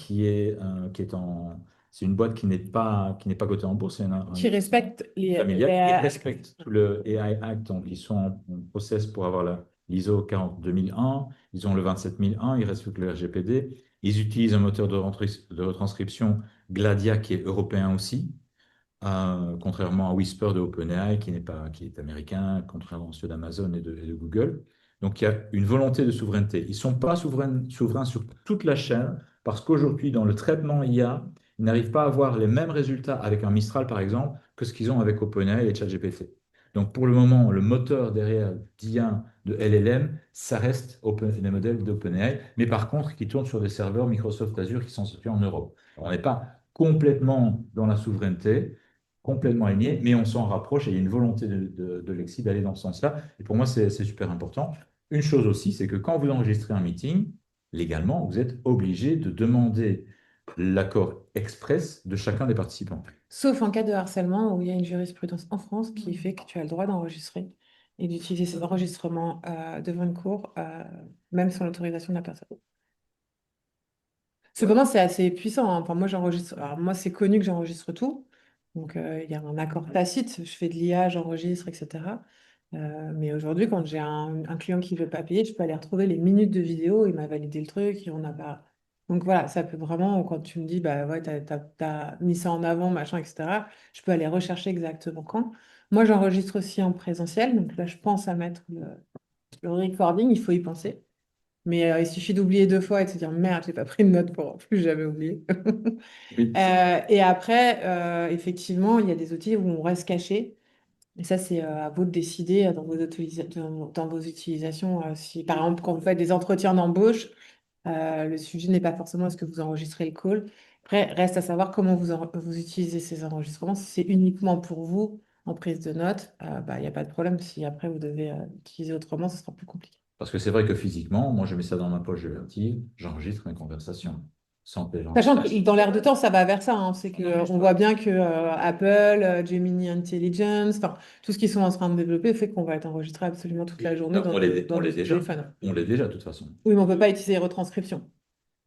c'est une boîte qui n'est pas cotée en bourse, c'est Qui respecte familiale, qui respecte tout le AI Act, donc ils sont en process pour avoir l'ISO 42001, ils ont le 27001, il reste plus que le RGPD, ils utilisent un moteur de retranscription Gladia qui est européen aussi. Contrairement à Whisper de OpenAI qui est américain, contrairement à ceux d'Amazon et de Google. Donc il y a une volonté de souveraineté. Ils ne sont pas souverains sur toute la chaîne parce qu'aujourd'hui, dans le traitement IA, ils n'arrivent pas à avoir les mêmes résultats avec un Mistral, par exemple, que ce qu'ils ont avec OpenAI et ChatGPT. Donc pour le moment, le moteur derrière d'IA de LLM, ça reste les modèles d'OpenAI, mais par contre, qui tournent sur des serveurs Microsoft Azure qui sont situés en Europe. Alors, on n'est pas complètement dans la souveraineté, complètement aligné, mais on s'en rapproche et il y a une volonté de Lexi d'aller dans ce sens-là. Et pour moi, c'est super important. Une chose aussi, c'est que quand vous enregistrez un meeting, légalement, vous êtes obligé de demander l'accord express de chacun des participants. Sauf en cas de harcèlement où il y a une jurisprudence en France qui fait que tu as le droit d'enregistrer et d'utiliser ces enregistrements devant une cour, même sans l'autorisation de la personne. Cependant, c'est assez puissant. Hein. Enfin, moi, j'enregistre. Alors, moi, c'est connu que j'enregistre tout. Donc, il y a un accord tacite. Je fais de l'IA, j'enregistre, etc. Mais aujourd'hui, quand j'ai un client qui ne veut pas payer, je peux aller retrouver les minutes de vidéo. Il m'a validé le truc. Et on n'a pas. Donc, voilà, ça peut vraiment, quand tu me dis, bah ouais, t'as mis ça en avant, machin, etc., je peux aller rechercher exactement quand. Moi, j'enregistre aussi en présentiel. Donc, là, je pense à mettre le recording. Il faut y penser. Mais il suffit d'oublier 2 fois et de se dire merde, j'ai pas pris de note pour plus jamais oublier. Oui. Et après, effectivement, il y a des outils où on reste caché. Et ça, c'est à vous de décider dans vos utilisations. Si, par exemple, quand vous faites des entretiens d'embauche, le sujet n'est pas forcément est-ce que vous enregistrez le call. Après, reste à savoir comment vous utilisez ces enregistrements. Si c'est uniquement pour vous en prise de notes, bah, il n'y a pas de problème. Si après vous devez utiliser autrement, ce sera plus compliqué. Parce que c'est vrai que physiquement, moi, je mets ça dans ma poche de Vertive, j'enregistre mes conversations sans que les gens Sachant sachent. que dans l'air de temps, ça va vers ça. Hein. C'est que on voit bien que Apple, Gemini Intelligence, enfin, tout ce qu'ils sont en train de développer fait qu'on va être enregistré absolument toute la journée dans On l'est notre déjà. téléphone. On l'est déjà, de toute façon. Oui, mais on ne peut pas utiliser les retranscriptions.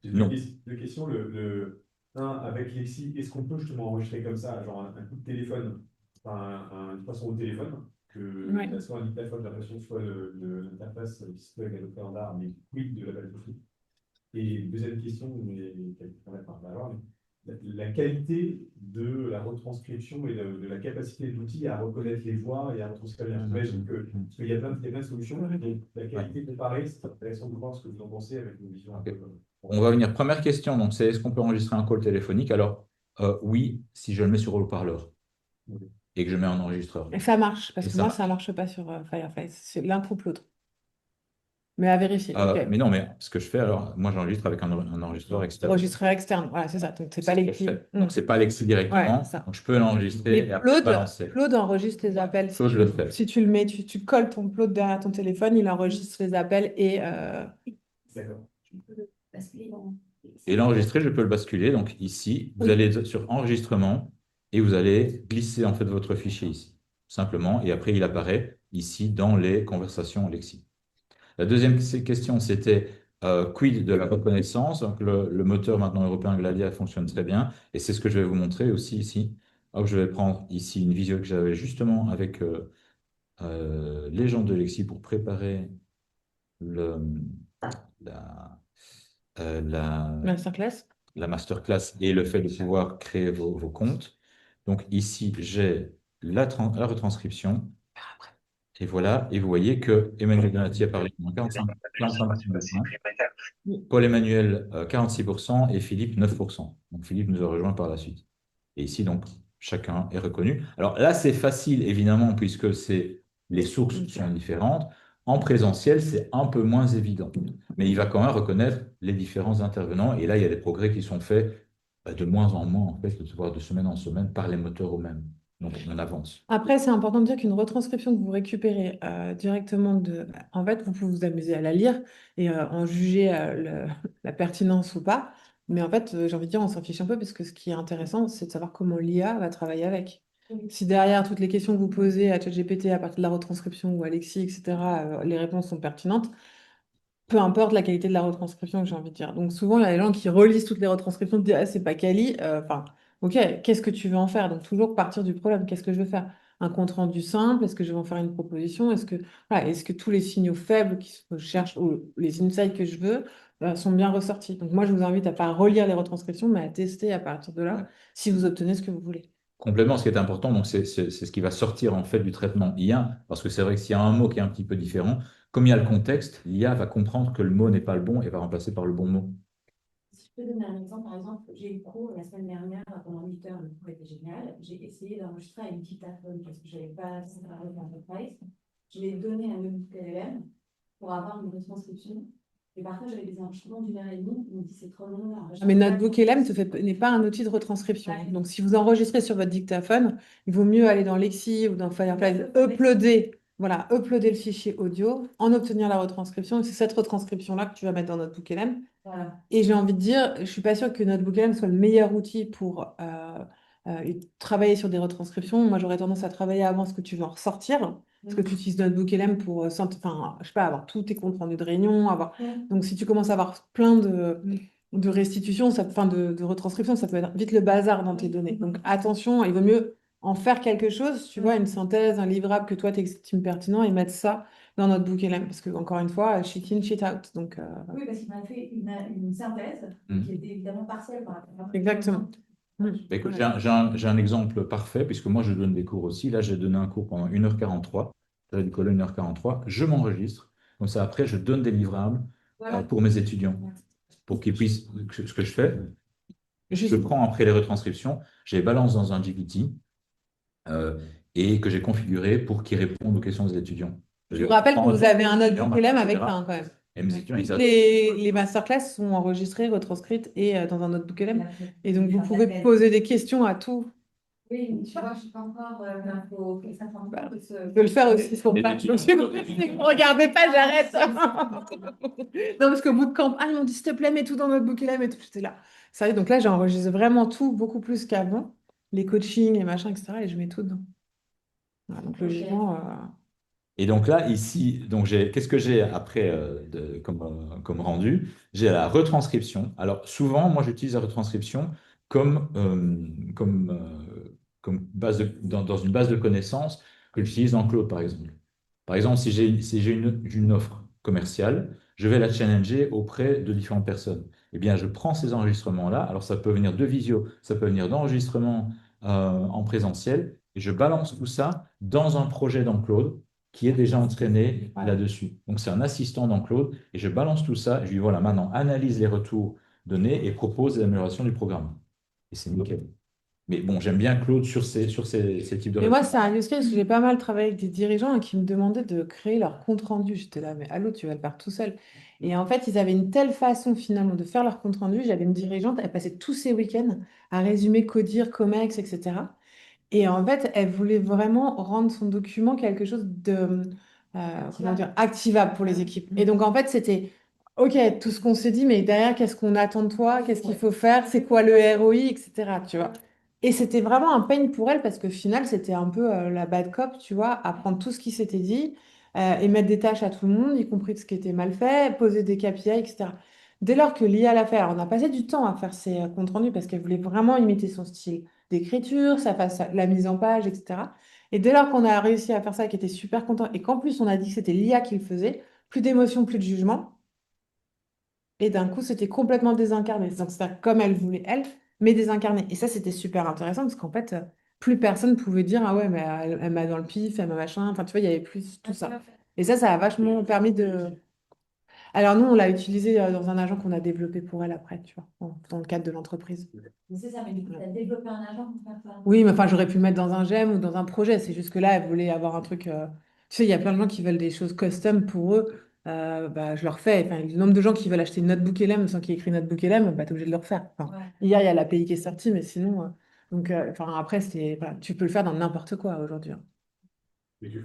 J'ai Non. deux questions. Avec Lexi, est-ce qu'on peut justement enregistrer comme ça, genre un coup de téléphone, enfin une façon au téléphone, que Ouais. soit un dictaphone, la façon soit l'interface qui se plug à notre calendar, mais quid de l'appel Bluetooth. Et deuxième question, mais quelqu'un n'a pas avoir, mais la qualité de la retranscription et de la capacité de l'outil à reconnaître les voix et à retranscrire. J'imagine parce qu'il y a plein de solutions, donc la qualité comparée, c'est intéressant de voir ce que vous en pensez avec une vision un peu. On va venir. Première question, donc c'est est-ce qu'on peut enregistrer un call téléphonique? Alors, oui, si je le mets sur haut-parleur. et que je mets en enregistreur. Et ça marche, parce Et que ça moi, ça marche. marche pas sur Firefly. C'est l'un coupe l'autre. Mais à vérifier. Ok. Mais non, mais ce que je fais, alors, moi, j'enregistre avec un enregistreur externe. Enregistreur externe, voilà, c'est ça. Donc, c'est pas C'est ce que je Lexi. fais. Donc, c'est pas Lexi directement. Ouais, ça. Donc, je peux l'enregistrer Mais et après Claude, balancer. Claude enregistre les appels. Claude, je le fais. Si tu le mets, tu colles ton Claude derrière ton téléphone, il enregistre les appels et D'accord. Je peux le basculer dans. Et l'enregistrer, je peux le basculer. Donc, ici, vous allez sur enregistrement et vous allez glisser en fait votre fichier ici, simplement. Et après, il apparaît ici dans les conversations Lexi. La deuxième question, c'était quid de la reconnaissance. Donc, le moteur maintenant européen Gladia fonctionne très bien. Et c'est ce que je vais vous montrer aussi ici. Hop, je vais prendre ici une visio que j'avais justement avec les gens de Lexi pour préparer le, la, masterclass. la masterclass et le fait de pouvoir créer vos comptes. Donc ici, j'ai la retranscription. Et voilà, et vous voyez que Emmanuel Donati a parlé pendant 45%, Paul-Emmanuel 46% et Philippe 9%. Donc Philippe nous a rejoint par la suite. Et ici, donc, chacun est reconnu. Alors là, c'est facile, évidemment, puisque les sources sont différentes. En présentiel, c'est un peu moins évident. Mais il va quand même reconnaître les différents intervenants. Et là, il y a des progrès qui sont faits de moins en moins, en fait, de semaine en semaine, par les moteurs eux-mêmes. Donc, on avance. Après, c'est important de dire qu'une retranscription que vous récupérez directement de... En fait, vous pouvez vous amuser à la lire et en juger la pertinence ou pas. Mais en fait, j'ai envie de dire, on s'en fiche un peu parce que ce qui est intéressant, c'est de savoir comment l'IA va travailler avec. Si derrière toutes les questions que vous posez à ChatGPT à partir de la retranscription ou à Alexis, etc., les réponses sont pertinentes, peu importe la qualité de la retranscription, j'ai envie de dire. Donc souvent, il y a des gens qui relisent toutes les retranscriptions, qui disent, ah, c'est pas quali. Enfin, ok, qu'est-ce que tu veux en faire? Donc toujours partir du problème, qu'est-ce que je veux faire? Un compte rendu simple? Est-ce que je vais en faire une proposition? Voilà, est-ce que tous les signaux faibles que je cherche ou les insights que je veux sont bien ressortis? Donc moi, je vous invite à pas relire les retranscriptions, mais à tester à partir de là, si vous obtenez ce que vous voulez. Complément, ce qui est important, donc c'est ce qui va sortir en fait du traitement IA, parce que c'est vrai que s'il y a un mot qui est un petit peu différent, comme il y a le contexte, l'IA va comprendre que le mot n'est pas le bon et va remplacer par le bon mot. Si je peux donner un exemple, par exemple, j'ai eu cours la semaine dernière pendant 8 heures, le cours était génial. J'ai essayé d'enregistrer à une dictaphone parce que je n'avais pas séparé l'entreprise. Je l'ai donné à un notebook LLM pour avoir une retranscription. Et parfois, j'avais des enregistrements d'une heure et demie. Il me dit c'est trop long. Mais Notebook LM n'est pas un outil de retranscription. Donc, si vous enregistrez sur votre dictaphone, il vaut mieux aller dans Lexi ou dans Firefly, uploader le fichier audio, en obtenir la retranscription. Et c'est cette retranscription-là que tu vas mettre dans Notebook LM. Voilà. Et j'ai envie de dire, je ne suis pas sûre que Notebook LM soit le meilleur outil pour travailler sur des retranscriptions. Moi, j'aurais tendance à travailler avant ce que tu veux en ressortir. Parce que tu utilises Notebook LM pour, enfin, je sais pas, avoir tous tes comptes rendus de réunion, Donc, si tu commences à avoir plein de restitutions, enfin, de retranscriptions, ça peut être vite le bazar dans tes données. Donc, attention, il vaut mieux en faire quelque chose, tu vois, une synthèse, un livrable que toi, tu estimes pertinent et mettre ça dans Notebook LM. Parce que, encore une fois, shit in, shit out. Donc, Oui, parce qu'il m'a fait une synthèse qui était évidemment partielle par rapport à... Exactement. Bah, écoute, j'ai un exemple parfait, puisque moi je donne des cours aussi. Là, j'ai donné un cours pendant 1h43. J'avais du colloque 1h43. Je m'enregistre. Comme ça, après, je donne des livrables pour mes étudiants, pour qu'ils puissent. Ce que je fais, je prends après les retranscriptions, je les balance dans un GPT et que j'ai configuré pour qu'ils répondent aux questions des étudiants. Je vous rappelle que vous avez un autre LM avec ça quand même. Et mes étudiants, ils Les masterclass sont enregistrées, retranscrites et dans un notebook LM. Et donc, vous pouvez poser des questions à tout. Oui, tu vois, je ne suis pas encore l'info que ça prend pas. Je peux le faire aussi sur pas. Regardez pas, j'arrête. Non, parce qu'au bout de camp, ils m'ont dit s'il te plaît, mets tout dans notre book LM et tout. J'étais là. Sérieux, donc là, j'enregistre vraiment tout, beaucoup plus qu'avant. Les coachings, les machins, etc. Et je mets tout dedans. Voilà, donc logiquement. Et donc là, ici, qu'est-ce que j'ai après comme rendu? J'ai la retranscription. Alors souvent, moi, j'utilise la retranscription comme dans une base de connaissances que j'utilise dans Claude, par exemple. Par exemple, si j'ai une offre commerciale, je vais la challenger auprès de différentes personnes. Eh bien, je prends ces enregistrements-là. Alors, ça peut venir de visio, ça peut venir d'enregistrements en présentiel, et je balance tout ça dans un projet dans Claude qui est déjà entraîné là-dessus. Donc, c'est un assistant dans Claude, et je balance tout ça, et je lui dis, voilà, maintenant, analyse les retours donnés et propose l'amélioration du programme. Et c'est nickel. Mais bon, j'aime bien Claude sur ces types de Mais moi, réponses. c'est un use case que j'ai pas mal travaillé avec des dirigeants et qui me demandaient de créer leur compte rendu. J'étais là, mais allô, tu vas le faire tout seul. Et en fait, ils avaient une telle façon finalement de faire leur compte rendu. J'avais une dirigeante, elle passait tous ses week-ends à résumer, codir, Comex, etc. Et en fait, elle voulait vraiment rendre son document quelque chose de, comment dire, activable pour les équipes. Et donc, en fait, c'était, OK, tout ce qu'on s'est dit, mais derrière, qu'est-ce qu'on attend de toi? Qu'est-ce qu'il faut faire? C'est quoi le ROI, etc. Tu vois? Et c'était vraiment un pain pour elle parce que, au final, c'était un peu la bad cop, tu vois, apprendre tout ce qui s'était dit et mettre des tâches à tout le monde, y compris de ce qui était mal fait, poser des KPI, etc. Dès lors que l'IA l'a fait, alors on a passé du temps à faire ces comptes rendus parce qu'elle voulait vraiment imiter son style d'écriture, ça fasse la mise en page, etc. Et dès lors qu'on a réussi à faire ça, qui était super content, et qu'en plus on a dit que c'était l'IA qui le faisait, plus d'émotion, plus de jugement, et d'un coup c'était complètement désincarné. Donc c'était comme elle voulait elle, mais désincarné. Et ça c'était super intéressant parce qu'en fait, plus personne pouvait dire ah ouais mais elle m'a dans le pif, elle m'a machin. Enfin tu vois il y avait plus tout ça. Et ça a vachement permis de. Alors nous on l'a utilisé dans un agent qu'on a développé pour elle après, tu vois, dans le cadre de l'entreprise. C'est ça, mais du coup, tu as développé un agent pour faire ça. Oui, mais enfin, j'aurais pu le mettre dans un gemme ou dans un projet. C'est juste que là, elle voulait avoir un truc. Tu sais, il y a plein de gens qui veulent des choses custom pour eux. Bah, je leur fais. Enfin, le nombre de gens qui veulent acheter une notebook LM sans qu'il y ait écrit notebook LM, bah, t'es obligé de leur faire. Enfin, Ouais. hier, il y a l'API qui est sortie, mais sinon. Donc, enfin, après, voilà, tu peux le faire dans n'importe quoi aujourd'hui, hein. Mais tu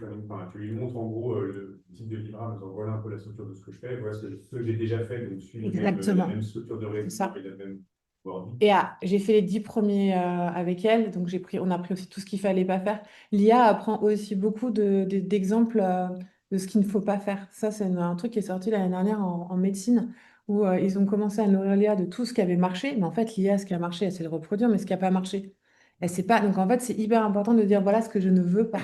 lui montres en gros le type de livrable, en disant voilà un peu la structure de ce que je fais, voilà ce que j'ai déjà fait, donc je suis Exactement. la même structure de C'est ça. réunion et la même wording. Et j'ai fait les 10 premiers avec elle, donc on a pris aussi tout ce qu'il fallait pas faire. L'IA apprend aussi beaucoup d'exemples de ce qu'il ne faut pas faire. Ça, c'est un truc qui est sorti l'année dernière en médecine, où ils ont commencé à nourrir l'IA de tout ce qui avait marché. Mais en fait, l'IA, ce qui a marché, elle sait le reproduire, mais ce qui n'a pas marché, elle sait pas. Donc en fait, c'est hyper important de dire voilà ce que je ne veux pas.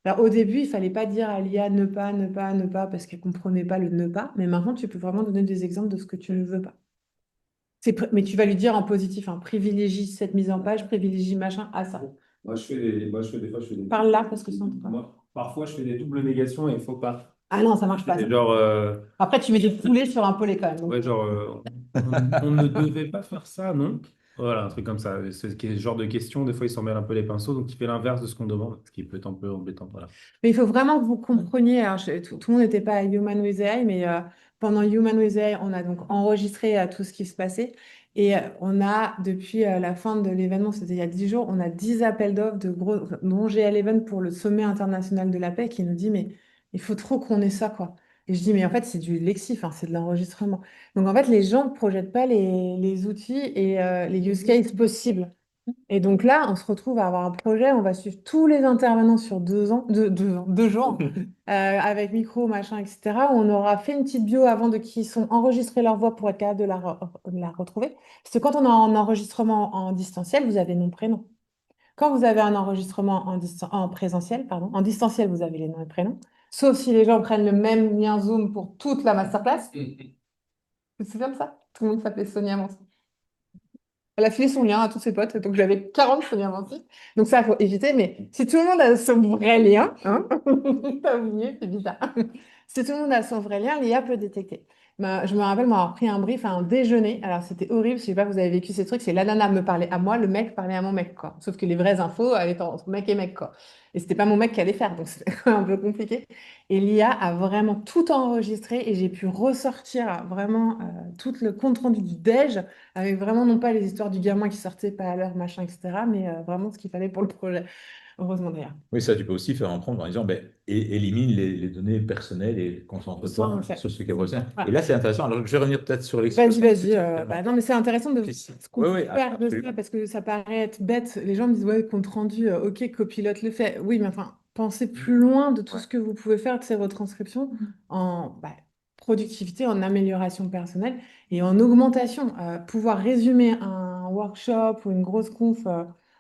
Alors, au début, il fallait pas dire à l'IA ne pas, ne pas, ne pas, parce qu'elle comprenait pas le ne pas. Mais maintenant, tu peux vraiment donner des exemples de ce que tu ne veux pas. Mais tu vas lui dire en positif, hein, privilégie cette mise en page, privilégie machin à ça. Des fois, je fais des. Parle là parce que sinon. Parfois, je fais des doubles négations et il faut pas. Ah non, ça marche pas. C'est Ça. genre, Après, tu mets des poulets sur un poulet quand même. Donc. ouais, genre, on ne devait pas faire ça, non? Voilà, un truc comme ça. Ce qui est le genre de question, des fois, il s'en mêle un peu les pinceaux, donc il fait l'inverse de ce qu'on demande, ce qui peut être un peu embêtant. Voilà. Mais il faut vraiment que vous compreniez, alors, tout le monde n'était pas à Human with AI, mais pendant Human with AI, on a donc enregistré tout ce qui se passait. Et on a, depuis la fin de l'événement, c'était il y a 10 jours, on a 10 appels d'offres de gros, dont GL11 pour le sommet international de la paix qui nous dit, mais il faut trop qu'on ait ça, quoi. Et je dis, mais en fait, c'est du lexif, hein, c'est de l'enregistrement. Donc en fait, les gens ne projettent pas les outils et les use cases possibles. Et donc là, on se retrouve à avoir un projet, on va suivre tous les intervenants sur 2 ans, 2 jours, avec micro, machin, etc. On aura fait une petite bio avant de qu'ils sont enregistrés leur voix pour être capable de la retrouver. Parce que quand on a un enregistrement en distanciel, vous avez nom, prénom. Quand vous avez un enregistrement en présentiel, pardon, en distanciel, vous avez les noms et prénoms. Sauf si les gens prennent le même lien Zoom pour toute la masterclass. Tu te souviens de ça? Tout le monde s'appelait Sonia Manson. Elle a filé son lien à tous ses potes, donc j'avais 40 liens ainsi. Donc ça, il faut éviter. Mais si tout le monde a son vrai lien, hein, pas oublié, c'est bizarre. Si tout le monde a son vrai lien, l'IA peut détecter. Je me rappelle m'avoir pris un brief à un déjeuner. Alors c'était horrible, je sais pas, vous avez vécu ces trucs. C'est la nana me parlait à moi, le mec parlait à mon mec, quoi. Sauf que les vraies infos, elles étaient entre mec et mec, quoi. Et c'était pas mon mec qui allait faire, donc c'était un peu compliqué. Et l'IA a vraiment tout enregistré et j'ai pu ressortir vraiment tout le compte rendu du déj avec vraiment non pas les histoires du gamin qui sortait pas à l'heure, machin, etc., mais vraiment ce qu'il fallait pour le projet. Heureusement d'ailleurs. Oui, ça, tu peux aussi faire un prompt en disant ben, élimine les données personnelles et Ça, on concentre-toi le fait. sur ce qui est besoin. Ouais. Et là, c'est intéressant. Alors, je vais revenir peut-être sur Vas-y, l'expression. vas-y. Non, mais c'est intéressant de Si. ce qu'on Oui, peut oui, faire de absolument. ça parce que ça paraît être bête. Les gens me disent, ouais, compte rendu, ok, copilote le fait. Oui, mais enfin, pensez plus loin de tout ce que vous pouvez faire de ces retranscriptions en productivité, en amélioration personnelle et en augmentation. Pouvoir résumer un workshop ou une grosse conf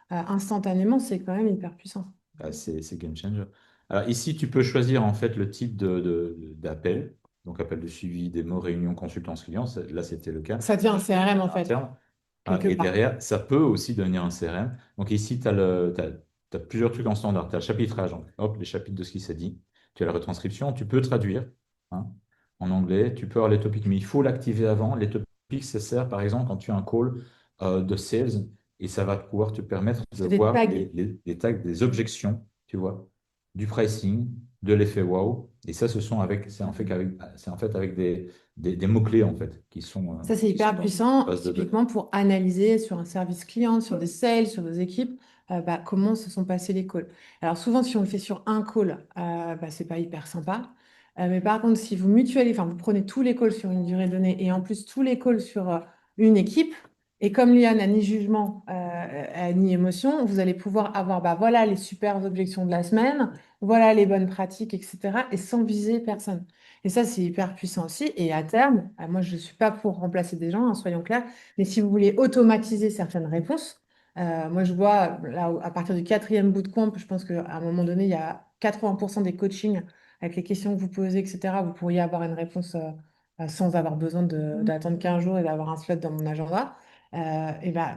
instantanément, c'est quand même hyper puissant. Ah, c'est game changer. Alors, ici, tu peux choisir en fait le type d'appel. Donc, appel de suivi, démo, réunion, consultance client. Là, c'était le cas. Ça devient un CRM en fait, Interne. quelque Et part. derrière, ça peut aussi devenir un CRM. Donc ici, tu as plusieurs trucs en standard. Tu as le chapitrage, donc, hop, les chapitres de ce qui s'est dit. Tu as la retranscription, tu peux traduire, hein, en anglais, tu peux avoir les topics, mais il faut l'activer avant. Les topics, ça sert par exemple quand tu as un call de sales et ça va pouvoir te permettre de C'est des voir tags. les tags, des objections, tu vois, du pricing, de l'effet wow. Et ça, c'est en fait avec des mots-clés, en fait, Ça, c'est qui sont hyper dans puissant, base de données. typiquement pour analyser sur un service client, sur des sales, sur des équipes, comment se sont passés les calls. Alors souvent, si on le fait sur un call, c'est pas hyper sympa. Mais par contre, si vous mutualisez, enfin, vous prenez tous les calls sur une durée donnée et en plus tous les calls sur une équipe, et comme l'IA n'a ni jugement ni émotion, vous allez pouvoir avoir, voilà les super objections de la semaine, voilà les bonnes pratiques, etc. et sans viser personne. Et ça, c'est hyper puissant aussi. Et à terme, moi, je ne suis pas pour remplacer des gens, hein, soyons clairs, mais si vous voulez automatiser certaines réponses, moi, je vois, là, à partir du quatrième bootcamp, je pense qu'à un moment donné, il y a 80% des coachings avec les questions que vous posez, etc. Vous pourriez avoir une réponse sans avoir besoin d'attendre 15 jours et d'avoir un slot dans mon agenda.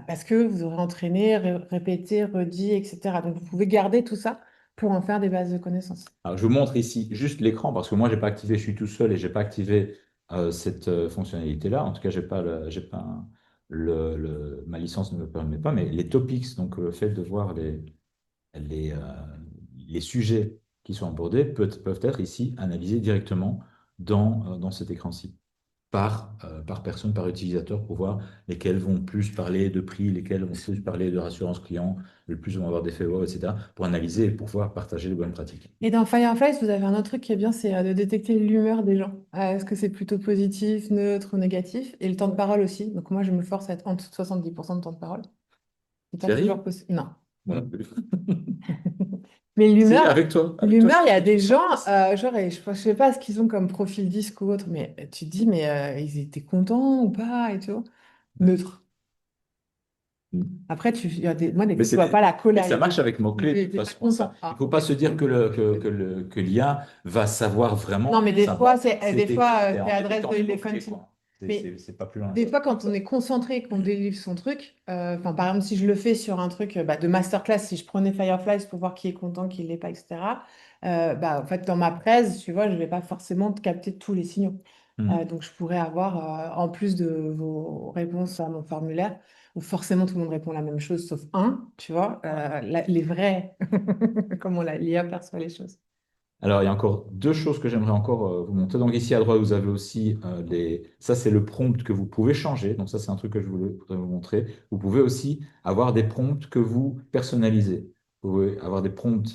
Parce que vous aurez entraîné, répété, redit, etc. Donc, vous pouvez garder tout ça pour en faire des bases de connaissances. Alors, je vous montre ici juste l'écran parce que moi, j'ai pas activé, je suis tout seul et j'ai pas activé cette fonctionnalité-là. En tout cas, ma licence ne me permet pas, mais les topics, donc le fait de voir les, euh, les sujets qui sont abordés peuvent être ici analysés directement dans cet écran-ci par personne, par utilisateur, pour voir lesquels vont plus parler de prix, lesquels vont plus parler de rassurance client, le plus vont avoir d'effets wow, etc., pour analyser et pour pouvoir partager les bonnes pratiques. Et dans Firefly, vous avez un autre truc qui est bien, c'est de détecter l'humeur des gens. Est-ce que c'est plutôt positif, neutre ou négatif? Et le temps de parole aussi. Donc moi, je me force à être en dessous de 70% de temps de parole. C'est pas Thierry? toujours possible. Non. Moi non plus. Mais Si, l'humeur, avec toi, l'humeur, il y a je des te gens, sens. genre, et je sais pas ce qu'ils ont comme profil disque ou autre, mais tu te dis, mais ils étaient contents ou pas et tout. Neutre. Après, il y a moi, des Mais fois, je vois pas la ça colère. marche avec mots-clés de Ils toute étaient pas façon. contents. Il ne faut pas se dire que l'IA va savoir Non, vraiment mais des fois, savoir c'est en adresse détectant de les l'éléphant. mots-clés, quoi. Mais C'est pas plus loin. des fois, quand on est concentré et qu'on délivre son truc, par exemple, si je le fais sur un truc de masterclass, si je prenais Fireflies pour voir qui est content, qui ne l'est pas, etc., en fait, dans ma presse, tu vois, je ne vais pas forcément capter tous les signaux. Donc, je pourrais avoir, en plus de vos réponses à mon formulaire, où forcément tout le monde répond la même chose, sauf un, tu vois, les vrais, comment l'IA perçoit les choses. Alors, il y a encore deux choses que j'aimerais encore vous montrer. Donc, ici à droite, vous avez aussi ça, c'est le prompt que vous pouvez changer. Donc, ça, c'est un truc que je voudrais vous montrer. Vous pouvez aussi avoir des prompts que vous personnalisez. Vous pouvez avoir des prompts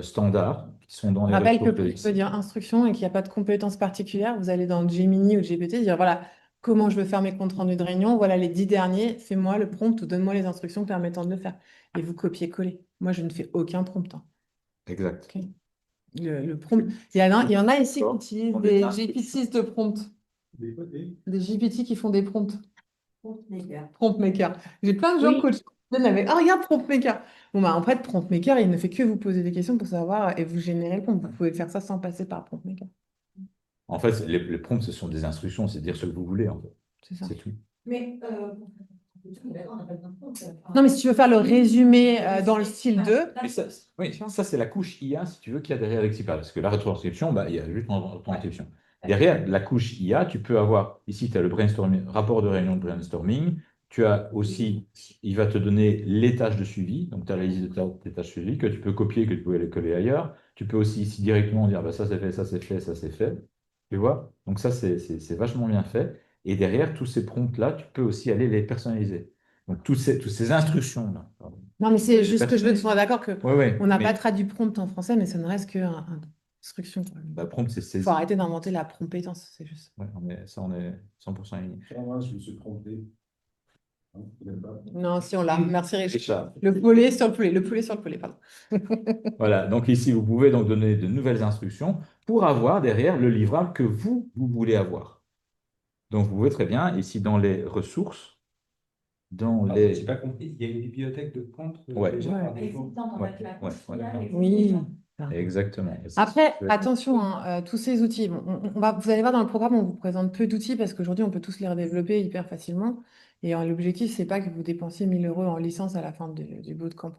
standards qui sont dans Je les rappelle que ressources de tu peux ici. dire instruction et qu'il n'y a pas de compétences particulières. Vous allez dans Gemini ou GPT dire voilà comment je veux faire mes comptes rendus de réunion. Voilà les 10 derniers. Fais-moi le prompt ou donne-moi les instructions permettant de le faire. Et vous copiez-coller. Moi, je ne fais aucun prompt, hein. Exact. Ok. Le prompt. Il y en a ici qui utilisent des GPT de prompt. Des GPT qui font des prompts. Prompt maker. J'ai plein de gens Oui. coach qui viennent avec ah, regarde prompt maker. Bon, en fait, prompt maker, il ne fait que vous poser des questions pour savoir et vous générer le prompt. Vous pouvez faire ça sans passer par prompt maker. En fait, les prompts, ce sont des instructions, c'est dire ce que vous voulez, en fait. C'est ça. C'est tout. Mais on n'a pas besoin de compte. Non, mais si tu veux faire le résumé dans le style 2, Mais ça, oui, ça c'est la couche IA, si tu veux, qu'il y a derrière Lexipa. Parce que la rétrotranscription, il y a juste une transcription. Derrière la couche IA, tu peux avoir, ici, tu as le brainstorming, rapport de réunion de brainstorming. Tu as aussi, il va te donner les tâches de suivi. Donc, tu as la liste des tâches suivies que tu peux copier, que tu peux aller coller ailleurs. Tu peux aussi ici directement dire, ça c'est fait, ça c'est fait, ça c'est fait. Tu vois? Donc, ça, c'est vachement bien fait. Et derrière, tous ces prompts-là, tu peux aussi aller les personnaliser. Donc, toutes ces instructions-là. non, mais c'est juste que je veux que tu sois d'accord que Oui, on n'a mais pas traduit prompt en français, mais ça ne reste qu'une instruction. prompt, c'est Il saisi. faut arrêter d'inventer la compétence, c'est juste. Ouais, on est 100% aligné. Moi, je me suis trompé. Non, si on l'a. Merci Richard. Richard. Le poulet sur le poulet. Le poulet sur le poulet, pardon. Voilà, donc ici, vous pouvez donc donner de nouvelles instructions pour avoir derrière le livrable que vous voulez avoir. Donc, vous pouvez très bien, ici, dans les ressources, dans les... J'ai pas compris, il y a une bibliothèque de prompts Ouais. déjà par Et défaut. existante, en fait, la Ouais, couche ouais. IA existe Oui. déjà. Exactement. Après, attention, hein, tous ces outils, vous allez voir dans le programme, on vous présente peu d'outils parce qu'aujourd'hui, on peut tous les redévelopper hyper facilement. Et l'objectif, c'est pas que vous dépensiez 1 000 € en licence à la fin du bootcamp.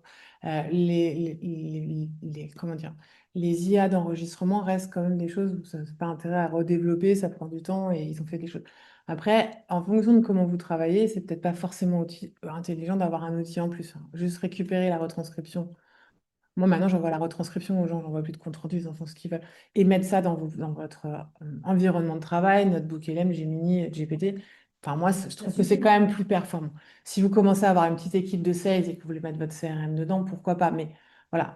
Comment dire, les IA d'enregistrement restent quand même des choses où ça n'a pas intérêt à redévelopper, ça prend du temps et ils ont fait des choses. Après, en fonction de comment vous travaillez, c'est peut-être pas forcément intelligent d'avoir un outil en plus, hein. Juste récupérer la retranscription. Moi, maintenant, j'envoie la retranscription aux gens, j'envoie plus de compte rendu, ils en font ce qu'ils veulent. Et mettre ça dans votre environnement de travail, Notebook LM, Gemini, GPT. Enfin, moi, je trouve que c'est quand même plus performant. Si vous commencez à avoir une petite équipe de sales et que vous voulez mettre votre CRM dedans, pourquoi pas? Mais voilà,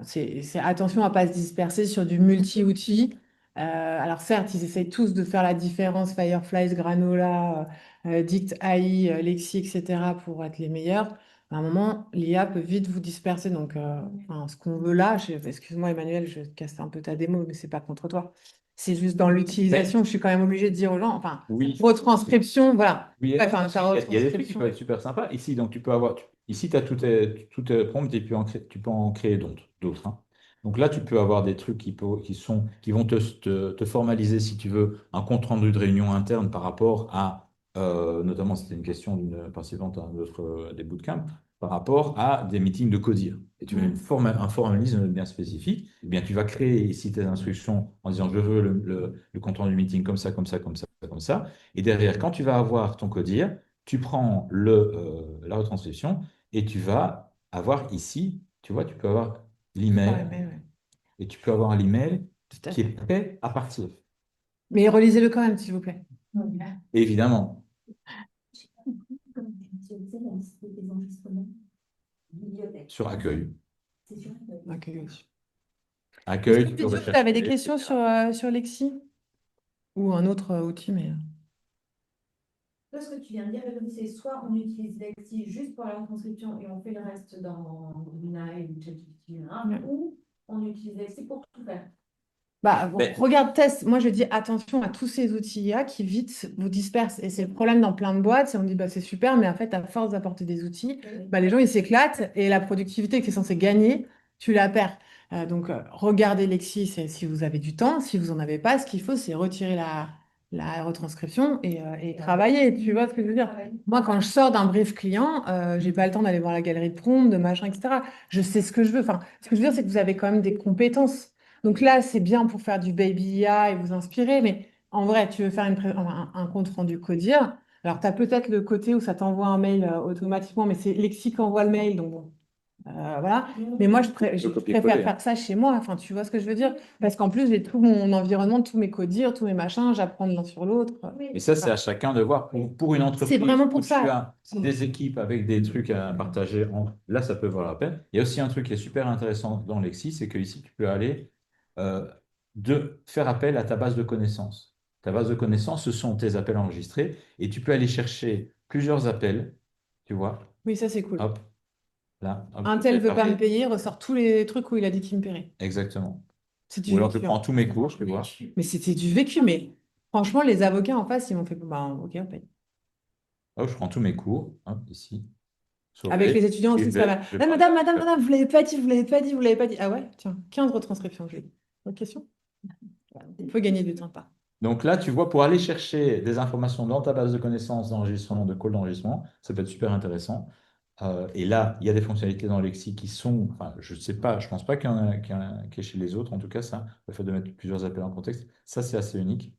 attention à ne pas se disperser sur du multi-outil. Alors certes, ils essayent tous de faire la différence, Fireflies, Granola, Dict AI, Lexi, etc., pour être les meilleurs. À un moment, l'IA peut vite vous disperser. Donc, enfin, ce qu'on veut là, excuse-moi Emmanuel, je casse un peu ta démo, mais c'est pas contre toi. C'est juste dans Mais l'utilisation, je suis quand même obligée de dire aux gens, enfin, oui, retranscription, voilà. oui, Enfin, ta il y a des trucs qui retranscription. peuvent être super sympas. Ici, donc tu peux avoir, ici, tu as tout prompt et tu peux en créer d'autres, hein. Donc là, tu peux avoir des trucs qui vont te formaliser, si tu veux, un compte rendu de réunion interne par rapport à, notamment, c'était une question d'une participante à des bootcamps, par rapport à des meetings de CODIR. Et tu veux un formalisme bien spécifique, eh bien, tu vas créer ici tes instructions en disant, je veux le compte rendu du meeting comme ça, comme ça, comme ça, comme ça. Et derrière, quand tu vas avoir ton codir, tu prends la retranscription et tu vas avoir ici, tu vois, tu peux avoir Par l'email email, ouais. et tu peux avoir l'email Tout à qui est fait. prêt à partir. Mais relisez-le quand même, s'il vous plaît. Évidemment, Comment tu utilises la liste des enregistrements? Bibliothèque. sur accueil. C'est sûr. Accueil aussi. Est-ce Accueil, que tu peux Pidio, tu avais des rechercher, questions etc. sur Lexi ou un autre outil, mais. Toi, ce que tu viens de dire, c'est soit on utilise Lexi juste pour la transcription et on fait le reste dans Gemini ou ChatGPT, Ouais. ou on utilise Lexi pour tout faire. Bah, Mais regarde, test. Moi, je dis attention à tous ces outils IA qui vite vous dispersent. Et c'est le problème dans plein de boîtes. C'est on dit, bah, c'est super, mais en fait, à force d'apporter des outils, bah, les gens, ils s'éclatent et la productivité que tu es censé gagner, tu la perds. Donc, regardez Lexi si vous avez du temps. Si vous n'en avez pas, ce qu'il faut, c'est retirer la retranscription et travailler. Tu vois ce que je veux dire? Moi, quand je sors d'un brief client, j'ai pas le temps d'aller voir la galerie de prompt, de machin, etc. Je sais ce que je veux. Enfin, ce que je veux dire, c'est que vous avez quand même des compétences. Donc là, c'est bien pour faire du baby IA et vous inspirer, mais en vrai, tu veux faire un compte rendu codir. Alors, tu as peut-être le côté où ça t'envoie un mail automatiquement, mais c'est Lexi qui envoie le mail, donc bon, voilà. Mais moi, je le préfère copier-coller, hein. faire ça chez moi, enfin, tu vois ce que je veux dire? Parce qu'en plus, j'ai tout mon environnement, tous mes codires, tous mes machins, j'apprends de l'un sur l'autre. Et ça, c'est Voilà. à chacun de voir. Pour une C'est entreprise vraiment où pour tu ça. as des équipes avec des trucs à partager, là, ça peut valoir la peine. Il y a aussi un truc qui est super intéressant dans Lexi, c'est que ici, tu peux aller euh, faire appel à ta base de connaissances. Ta base de connaissances, ce sont tes appels enregistrés et tu peux aller chercher plusieurs appels, tu vois. Oui, ça, c'est cool. Hop, là, hop. Un tel veut pas me Après, payer, ressort tous les trucs où il a dit qu'il me paierait. exactement. C'est du Ou alors, je vécu, prends hein. tous mes cours, tu vois. Mais c'était du vécu, mais franchement, les avocats en face, ils m'ont fait, bah, ok, on paye. Hop, je prends tous mes cours, hop, ici, Avec sauver, les étudiants et aussi, ça va. je vais Ah, partir. madame, vous l'avez pas dit, vous l'avez pas dit, vous l'avez pas dit. Ah ouais, tiens, 15 retranscriptions, j'ai. Autre question? On peut gagner du temps, pas. Donc là, tu vois, pour aller chercher des informations dans ta base de connaissances d'enregistrement, de call d'enregistrement, ça peut être super intéressant. Et là, il y a des fonctionnalités dans Lexi qui sont, enfin, je ne sais pas, je ne pense pas qu'il y ait chez les autres, en tout cas, ça, le fait de mettre plusieurs appels en contexte, ça, c'est assez unique.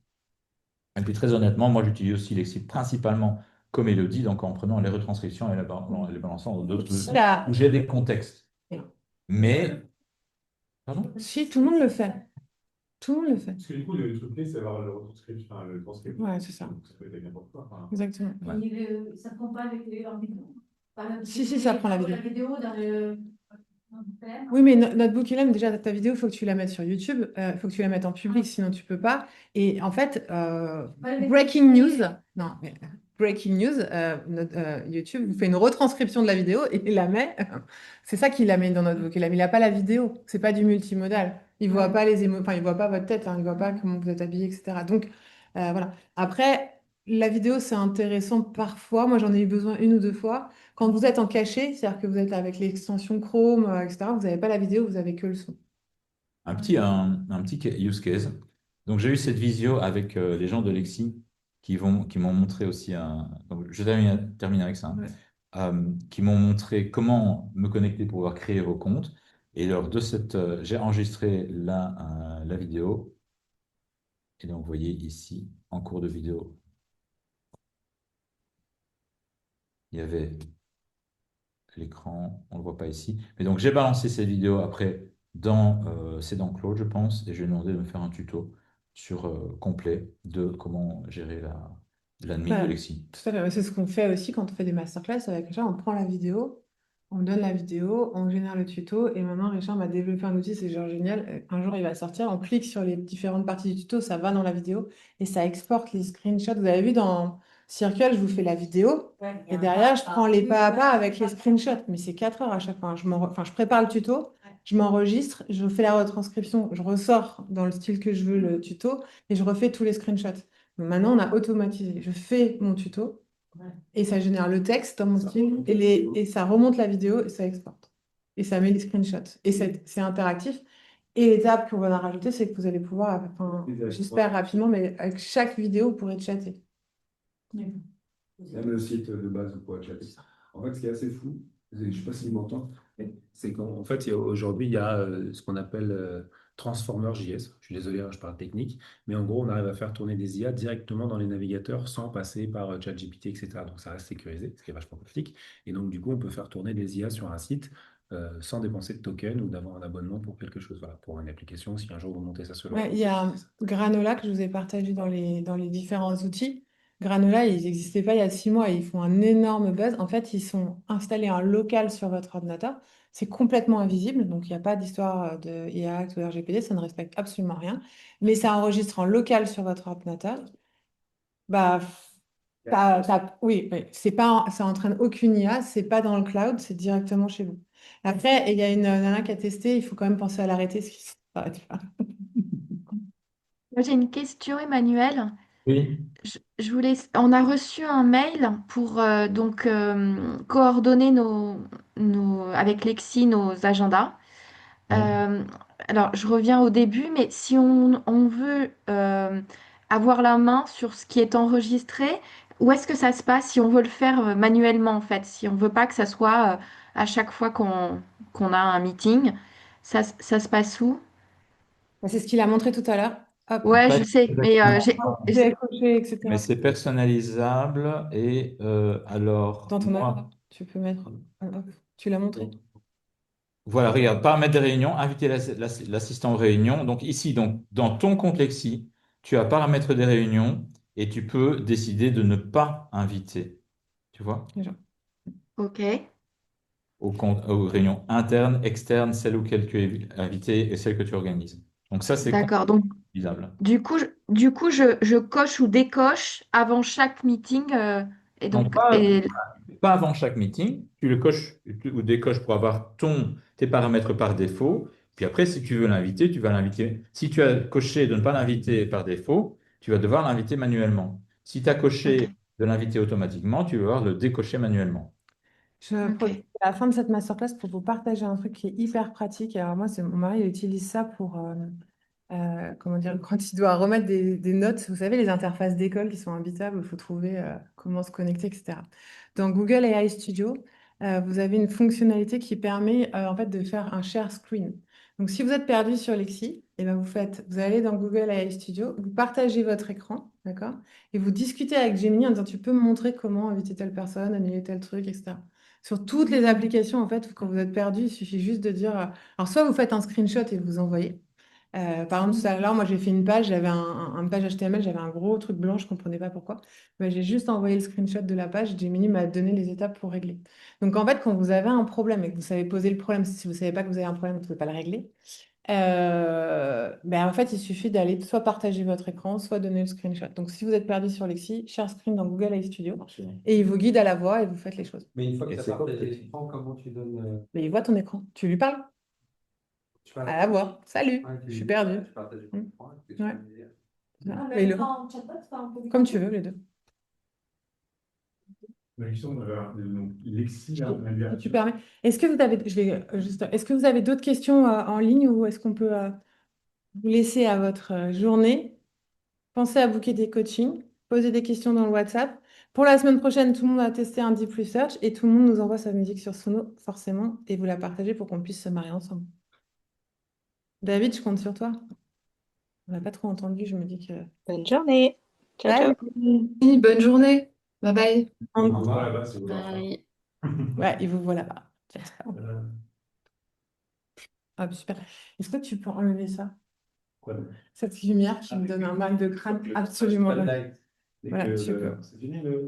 Et puis, très honnêtement, moi, j'utilise aussi Lexi principalement comme Elodie, donc en prenant les retranscriptions et les balançant dans d'autres outils où j'ai des contextes. Mais, pardon? Si, tout le monde le fait. Tout le monde le fait. Parce que du coup, le truc clé, c'est avoir le retranscript, enfin, le transcript. Ouais, c'est ça. Donc, ça peut être avec n'importe quoi. Enfin, Exactement. ouais. Et ça ne prend pas avec leur vidéo. Par exemple, Si, ça prend la vidéo. La vidéo dans le faire. Oui, mais notre Bookelem, déjà, ta vidéo, il faut que tu la mettes sur YouTube. Il faut que tu la mettes en public, sinon tu peux pas. Et en fait, breaking news, non, mais breaking news, YouTube vous fait une retranscription de la vidéo et il la met. C'est ça qu'il la met dans notre Bookelem. Il n'a pas la vidéo. C'est pas du multimodal. Il voit pas enfin, il voit pas votre tête, hein, il voit pas comment vous êtes habillé, etc. Donc, voilà. Après, la vidéo, c'est intéressant parfois. Moi, j'en ai eu besoin une ou deux fois. Quand vous êtes en cachet, c'est-à-dire que vous êtes avec l'extension Chrome, etc., vous n'avez pas la vidéo, vous avez que le son. Un petit use case. Donc, j'ai eu cette visio avec les gens de Lexi qui m'ont montré aussi donc, je termine avec ça, hein. Ouais. Qui m'ont montré comment me connecter pour pouvoir créer vos comptes. Et lors de j'ai enregistré la vidéo. Et donc, vous voyez ici, en cours de vidéo, il y avait l'écran, on ne le voit pas ici. Mais donc, j'ai balancé cette vidéo après c'est dans Claude, je pense, et je lui ai demandé de me faire un tuto complet de comment gérer l'admin de Bah, Lexi. tout à fait. Ouais, c'est ce qu'on fait aussi quand on fait des masterclass avec Richard. On prend la vidéo, on donne la vidéo, on génère le tuto. Et maintenant, Richard m'a développé un outil, c'est genre génial. Un jour, il va sortir, on clique sur les différentes parties du tuto, ça va dans la vidéo et ça exporte les screenshots. Vous avez vu dans Circle, je vous fais la vidéo Ouais, il y et a un derrière, je pas prends les par pas à pas plus. avec les screenshots. Mais c'est 4 heures à chaque fois. Enfin, je prépare le tuto, je m'enregistre, je fais la retranscription, je ressors dans le style que je veux le tuto et je refais tous les screenshots. Donc maintenant, on a automatisé. Je fais mon tuto Ouais. et ça génère le texte dans mon style et ça remonte la vidéo et ça exporte. Et ça met les screenshots. Et c'est interactif. Et l'étape qu'on va en rajouter, c'est que vous allez pouvoir, enfin, j'espère rapidement, mais avec chaque vidéo, vous pourrez chatter. D'accord. Même le site de base, vous pourrez chatter. En fait, ce qui est assez fou, je ne sais pas s'il m'entend, mais c'est qu'en fait, aujourd'hui, il y a ce qu'on appelle Transformer JS. Je suis désolé, hein, je parle technique, mais en gros, on arrive à faire tourner des IA directement dans les navigateurs sans passer par ChatGPT, etc. Donc, ça reste sécurisé, ce qui est vachement pratique. Et donc, du coup, on peut faire tourner des IA sur un site sans dépenser de token ou d'avoir un abonnement pour quelque chose. Voilà, pour une application, si un jour vous montez ça sur Ouais, il y a Granola que je vous ai partagé dans les différents outils. Granola, ils n'existaient pas il y a 6 mois et ils font un énorme buzz. En fait, ils sont installés en local sur votre ordinateur. C'est complètement invisible, donc il n'y a pas d'histoire de IA Act ou RGPD, ça ne respecte absolument rien. Mais ça enregistre en local sur votre ordinateur. Bah, oui, oui, c'est pas, ça entraîne aucune IA, c'est pas dans le cloud, c'est directement chez vous. Après, il y a une nana qui a testé, il faut quand même penser à l'arrêter, ce qui s'arrête pas. Moi, j'ai une question, Emmanuel. Oui. On a reçu un mail pour coordonner avec Lexi nos agendas. Oui. Euh, alors, je reviens au début, mais si on veut avoir la main sur ce qui est enregistré, où est-ce que ça se passe si on veut le faire manuellement, en fait, si on veut pas que ça soit à chaque fois qu'on a un meeting, ça se passe où? C'est ce qu'il a montré tout à l'heure. Hop, Ouais, je Ouais, sais, mais vous avez coché, mais etc. c'est personnalisable et alors, Dans ton moi, app, tu peux mettre. Hop, tu l'as montré? voilà, regarde, paramètres des réunions, inviter l'assistant aux réunions. Donc ici, donc, dans ton compte Lexi, tu as paramètres des réunions et tu peux décider de ne pas inviter, tu vois, Déjà. ok, aux réunions internes, externes, celles auxquelles tu es invité et celles que tu organises. Donc ça, c'est d'accord. Donc, utilisable. du coup, je coche ou décoche avant chaque meeting et Non, donc et pas avant chaque meeting. Tu le coches ou décoches pour avoir tes paramètres par défaut. Puis après, si tu veux l'inviter, tu vas l'inviter. Si tu as coché de ne pas l'inviter par défaut, tu vas devoir l'inviter manuellement. Si tu as coché ok, de l'inviter automatiquement, tu vas devoir le décocher manuellement. Je profite ok, de la fin de cette masterclass pour vous partager un truc qui est hyper pratique. Alors moi, c'est mon mari il utilise ça pour, comment dire, quand il doit remettre des notes, vous savez, les interfaces d'école qui sont imbitables, il faut trouver comment se connecter, etc. Dans Google AI Studio, vous avez une fonctionnalité qui permet en fait de faire un share screen. Donc si vous êtes perdu sur Lexi, et ben vous allez dans Google AI Studio, vous partagez votre écran, d'accord? Et vous discutez avec Gemini en disant tu peux me montrer comment inviter telle personne, annuler tel truc, etc. Sur toutes les applications, en fait, quand vous êtes perdu, il suffit juste de dire. Alors, soit vous faites un screenshot et vous envoyez. Par exemple, tout à l'heure, moi, j'ai fait une page, j'avais un page HTML, j'avais un gros truc blanc, je ne comprenais pas pourquoi. Ben, j'ai juste envoyé le screenshot de la page, Gemini m'a donné les étapes pour régler. Donc, en fait, quand vous avez un problème et que vous savez poser le problème, si vous ne savez pas que vous avez un problème, vous ne pouvez pas le régler. Ben, en fait, il suffit d'aller soit partager votre écran, soit donner le screenshot. Donc, si vous êtes perdu sur Lexi, share screen dans Google AI Studio et il vous guide à la voix et vous faites les choses. Mais une fois que Et tu as c'est quoi partagé peut-être? l'écran, comment tu donnes. Mais il voit ton écran. Tu lui parles Tu parles à la voix. Salut, avec je suis les perdu. tu partages ton Hmm. écran, est-ce que tu Ouais. peux me dire? Ah, Et le le- en chatbot, enfin, on peut Comme tu veux, les deux. La question, donc, Lexi, hein, Si tu permets. Est-ce que vous avez, je vais juste, est-ce que vous avez d'autres questions en ligne ou est-ce qu'on peut vous laisser à votre journée? Pensez à booker des coachings, poser des questions dans le WhatsApp. Pour la semaine prochaine, tout le monde a testé un Deep Research et tout le monde nous envoie sa musique sur Sono, forcément, et vous la partagez pour qu'on puisse se marier ensemble. David, je compte sur toi. On n'a pas trop entendu, je me dis que. Bonne journée. Ciao, ciao. Salut! Oui, bonne journée. Bye bye. Au revoir là-bas, si vous voulez en faire. Bye. Ouais, il vous voit là-bas. Hop, super. Est-ce que tu peux enlever ça? Quoi donc? Cette lumière qui me donne un mal de crâne absolument. Pas de light. Dès Voilà, que tu peux. c'est fini le.